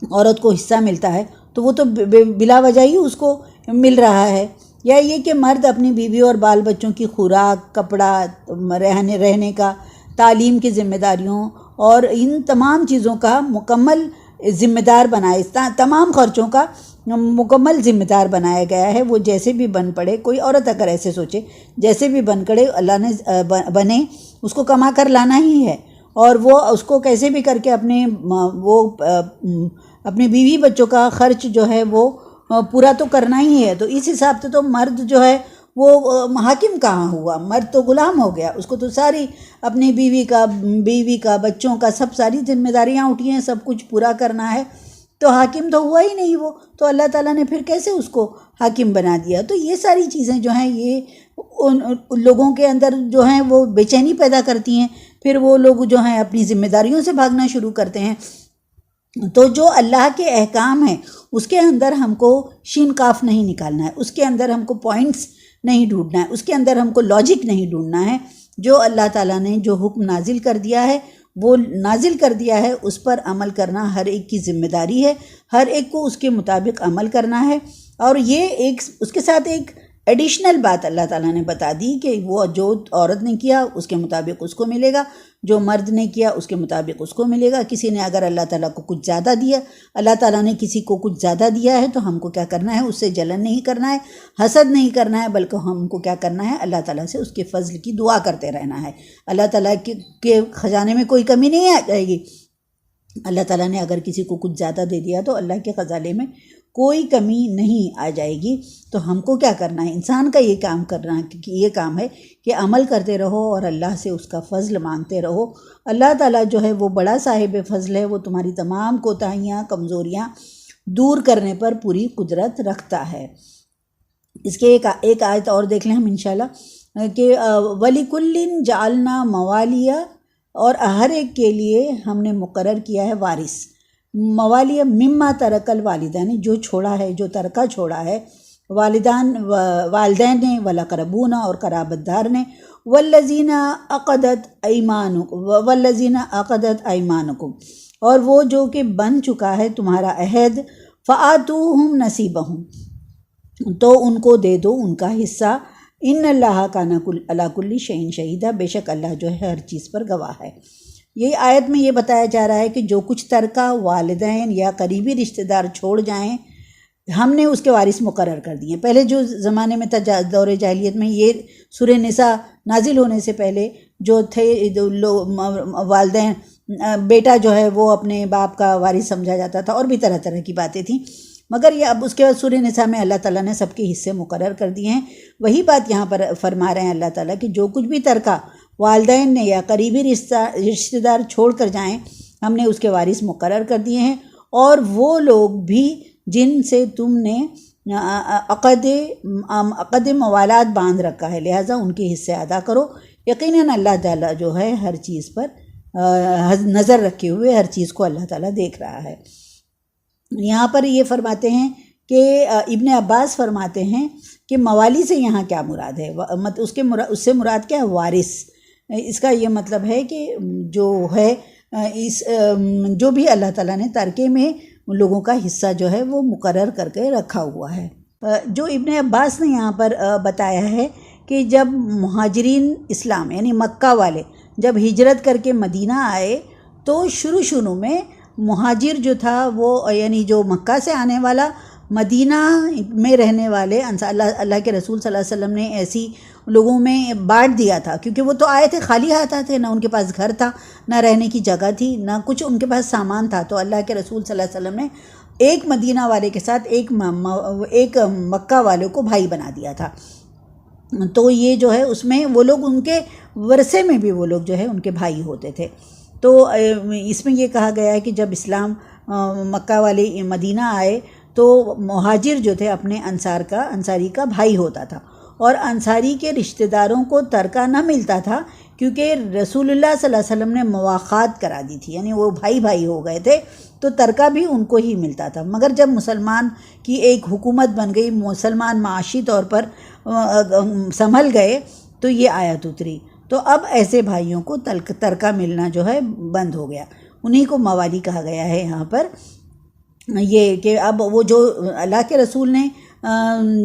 B: عورت کو حصہ ملتا ہے تو وہ تو بلا وجہ ہی اس کو مل رہا ہے۔ یا یہ کہ مرد اپنی بیوی اور بال بچوں کی خوراک، کپڑا، رہنے کا، تعلیم کی ذمہ داریوں اور ان تمام چیزوں کا مکمل ذمہ دار بنائے، تمام خرچوں کا مکمل ذمہ دار بنایا گیا ہے۔ وہ جیسے بھی بن پڑے، کوئی عورت اگر ایسے سوچے جیسے بھی بن پڑے اللہ نے بنے، اس کو کما کر لانا ہی ہے، اور وہ اس کو کیسے بھی کر کے اپنے بیوی بچوں کا خرچ جو ہے وہ پورا تو کرنا ہی ہے۔ تو اس حساب سے تو مرد جو ہے وہ حاکم کہاں ہوا؟ مرد تو غلام ہو گیا، اس کو تو ساری اپنی بیوی کا بچوں کا ساری ذمہ داریاں اٹھی ہیں، سب کچھ پورا کرنا ہے، تو حاکم تو ہوا ہی نہیں وہ، تو اللہ تعالیٰ نے پھر کیسے اس کو حاکم بنا دیا؟ تو یہ ساری چیزیں جو ہیں یہ ان لوگوں کے اندر جو ہیں وہ بے چینی پیدا کرتی ہیں، پھر وہ لوگ جو ہیں اپنی ذمہ داریوں سے بھاگنا شروع کرتے ہیں۔ تو جو اللہ کے احکام ہیں اس کے اندر ہم کو شین کاف نہیں نکالنا ہے، اس کے اندر ہم کو پوائنٹس نہیں ڈھونڈنا ہے، اس کے اندر ہم کو لاجک نہیں ڈھونڈنا ہے۔ جو اللہ تعالیٰ نے جو حکم نازل کر دیا ہے وہ نازل کر دیا ہے، اس پر عمل کرنا ہر ایک کی ذمہ داری ہے، ہر ایک کو اس کے مطابق عمل کرنا ہے، اور یہ اس کے ساتھ ایک ایڈیشنل بات اللہ تعالیٰ نے بتا دی کہ وہ جو عورت نے کیا اس کے مطابق اس کو ملے گا، جو مرد نے کیا اس کے مطابق اس کو ملے گا۔ کسی نے اگر اللہ تعالیٰ کو کچھ زیادہ دیا، اللہ تعالیٰ نے کسی کو کچھ زیادہ دیا ہے تو ہم کو کیا کرنا ہے؟ اس سے جلن نہیں کرنا ہے، حسد نہیں کرنا ہے، بلکہ ہم کو کیا کرنا ہے؟ اللہ تعالیٰ سے اس کے فضل کی دعا کرتے رہنا ہے۔ اللہ تعالیٰ کے خزانے میں کوئی کمی نہیں آ جائے گی۔ اللہ تعالیٰ نے اگر کسی کو کچھ زیادہ دے دیا تو اللہ کے خزانے میں کوئی کمی نہیں آ جائے گی۔ تو ہم کو کیا کرنا ہے؟ انسان کا یہ کام کرنا ہے کہ یہ کام ہے کہ عمل کرتے رہو اور اللہ سے اس کا فضل مانگتے رہو۔ اللہ تعالیٰ جو ہے وہ بڑا صاحب فضل ہے، وہ تمہاری تمام کوتاہیاں کمزوریاں دور کرنے پر پوری قدرت رکھتا ہے۔ اس کے ایک آیت اور دیکھ لیں ہم انشاءاللہ کہ وَلِكُلٍّ جَعَلْنَا مَوَالِيَ، اور ہر ایک کے لیے ہم نے مقرر کیا ہے وارث، موالیہ مما ترک الوالدین، جو چھوڑا ہے، جو ترکہ چھوڑا ہے والدین نے، والاقربون، اور قرابت دار نے، والذین عقدت ایمانکم، اور وہ جو کہ بن چکا ہے تمہارا عہد، فآتوہم نصیبہم، تو ان کو دے دو ان کا حصہ، ان اللہ کان علی کل شیء شہیدا، بے شک اللہ جو ہے ہر چیز پر گواہ ہے۔ یہ آیت میں یہ بتایا جا رہا ہے کہ جو کچھ ترکہ والدین یا قریبی رشتہ دار چھوڑ جائیں، ہم نے اس کے وارث مقرر کر دیے۔ پہلے جو زمانے میں تھا، دور جاہلیت میں، یہ سورہ نساء نازل ہونے سے پہلے جو تھے والدین، بیٹا جو ہے وہ اپنے باپ کا وارث سمجھا جاتا تھا، اور بھی طرح طرح کی باتیں تھیں، مگر یہ اب اس کے بعد سورہ نساء میں اللہ تعالیٰ نے سب کے حصے مقرر کر دیے ہیں۔ وہی بات یہاں پر فرما رہے ہیں اللہ تعالیٰ کہ جو کچھ بھی ترکہ والدین نے یا قریبی رشتہ دار چھوڑ کر جائیں، ہم نے اس کے وارث مقرر کر دیے ہیں، اور وہ لوگ بھی جن سے تم نے عقد موالات باندھ رکھا ہے، لہٰذا ان کے حصے ادا کرو۔ یقیناً اللہ تعالیٰ جو ہے ہر چیز پر نظر رکھے ہوئے ہر چیز کو اللہ تعالیٰ دیکھ رہا ہے۔ یہاں پر یہ فرماتے ہیں کہ ابن عباس فرماتے ہیں کہ موالی سے یہاں کیا مراد ہے؟ اس سے مراد کیا ہے؟ وارث۔ اس کا یہ مطلب ہے کہ جو ہے جو بھی اللہ تعالیٰ نے ترکے میں لوگوں کا حصہ جو ہے وہ مقرر کر کے رکھا ہوا ہے۔ جو ابن عباس نے یہاں پر بتایا ہے کہ جب مہاجرین اسلام یعنی مکہ والے جب ہجرت کر کے مدینہ آئے تو شروع میں مہاجر جو تھا وہ یعنی جو مکہ سے آنے والا مدینہ میں رہنے والے اللہ کے رسول صلی اللہ علیہ وسلم نے ایسی لوگوں میں بانٹ دیا تھا، کیونکہ وہ تو آئے تھے خالی ہاتھ تھے، نہ ان کے پاس گھر تھا، نہ رہنے کی جگہ تھی، نہ کچھ ان کے پاس سامان تھا۔ تو اللہ کے رسول صلی اللہ علیہ وسلم نے ایک مدینہ والے کے ساتھ ایک مکہ والے کو بھائی بنا دیا تھا۔ تو یہ جو ہے اس میں وہ لوگ ان کے ورثے میں بھی وہ لوگ جو ہے ان کے بھائی ہوتے تھے۔ تو اس میں یہ کہا گیا ہے کہ جب اسلام مکہ والے مدینہ آئے تو مہاجر جو تھے اپنے انصاری کا بھائی ہوتا تھا، اور انصاری کے رشتہ داروں کو ترکہ نہ ملتا تھا، کیونکہ رسول اللہ صلی اللہ علیہ وسلم نے مواخات کرا دی تھی، یعنی وہ بھائی ہو گئے تھے، تو ترکہ بھی ان کو ہی ملتا تھا۔ مگر جب مسلمان کی ایک حکومت بن گئی، مسلمان معاشی طور پر سنبھل گئے، تو یہ آیت اتری، تو اب ایسے بھائیوں کو ترکہ ملنا جو ہے بند ہو گیا، انہی کو موالی کہا گیا ہے یہاں پر۔ یہ کہ اب وہ جو اللہ کے رسول نے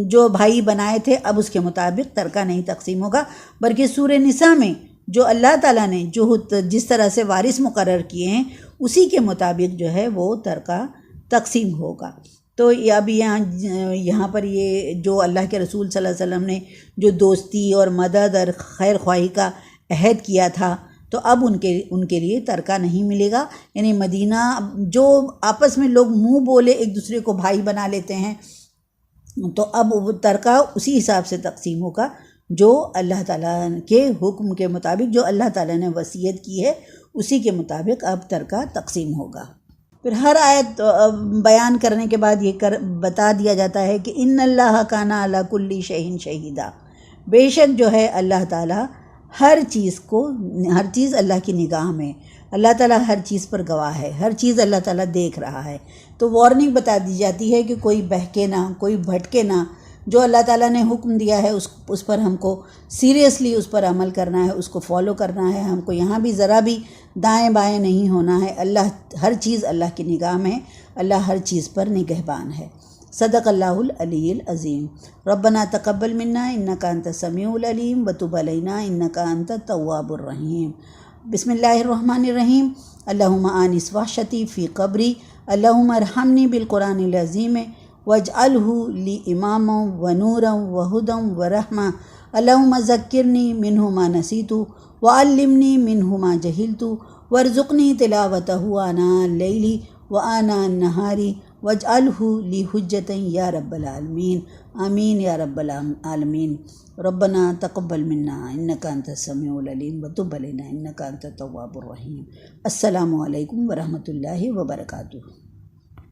B: جو بھائی بنائے تھے، اب اس کے مطابق ترکہ نہیں تقسیم ہوگا، بلکہ سورہ نساء میں جو اللہ تعالیٰ نے جس طرح سے وارث مقرر کیے ہیں اسی کے مطابق جو ہے وہ ترکہ تقسیم ہوگا۔ تو اب یہاں پر یہ جو اللہ کے رسول صلی اللہ علیہ وسلم نے جو دوستی اور مدد اور خیر خواہی کا عہد کیا تھا، تو اب ان کے لیے ترکہ نہیں ملے گا۔ یعنی مدینہ جو آپس میں لوگ منہ بولے ایک دوسرے کو بھائی بنا لیتے ہیں، تو اب وہ ترکہ اسی حساب سے تقسیم ہوگا جو اللہ تعالیٰ کے حکم کے مطابق، جو اللہ تعالیٰ نے وصیت کی ہے اسی کے مطابق اب ترکہ تقسیم ہوگا۔ پھر ہر آیت بیان کرنے کے بعد یہ بتا دیا جاتا ہے کہ ان اللہ کان علی کل شیء شہیدا، بے شک جو ہے اللہ تعالیٰ ہر چیز اللہ کی نگاہ میں، اللہ تعالیٰ ہر چیز پر گواہ ہے، ہر چیز اللہ تعالیٰ دیکھ رہا ہے۔ تو وارننگ بتا دی جاتی ہے کہ کوئی بہکے نہ، کوئی بھٹکے نہ، جو اللہ تعالیٰ نے حکم دیا ہے اس پر ہم کو سیریسلی اس پر عمل کرنا ہے، اس کو فالو کرنا ہے، ہم کو یہاں بھی ذرا بھی دائیں بائیں نہیں ہونا ہے۔ اللہ ہر چیز اللہ کی نگاہ میں، اللہ ہر چیز پر نگہبان ہے۔ صدق اللہ العلی العظیم۔ ربنا تقبل منا انک انت السمیع العلیم وتب علینا انک انت التواب الرحیم۔ بسم اللہ الرحمن الرحیم۔ اللہم آنس وحشتی فی قبری، اللہم ارحمنی بالقرآن العظیم واجعلہ لی اماما ونورا وہدا ورحمہ، اللہم ذکرنی منہ ما نسیت وعلمنی منہ ما جہلت وارزقنی تلاوتہ آناء اللیل وآناء النہار واجعلہ لی حجۃ یا رب العالمین، آمین یا رب العالمین۔ ربنا تقبل منا انک انت السمیع العلیم وتب علینا انک انت التواب الرحیم۔ السلام علیکم ورحمۃ اللہ وبرکاتہ۔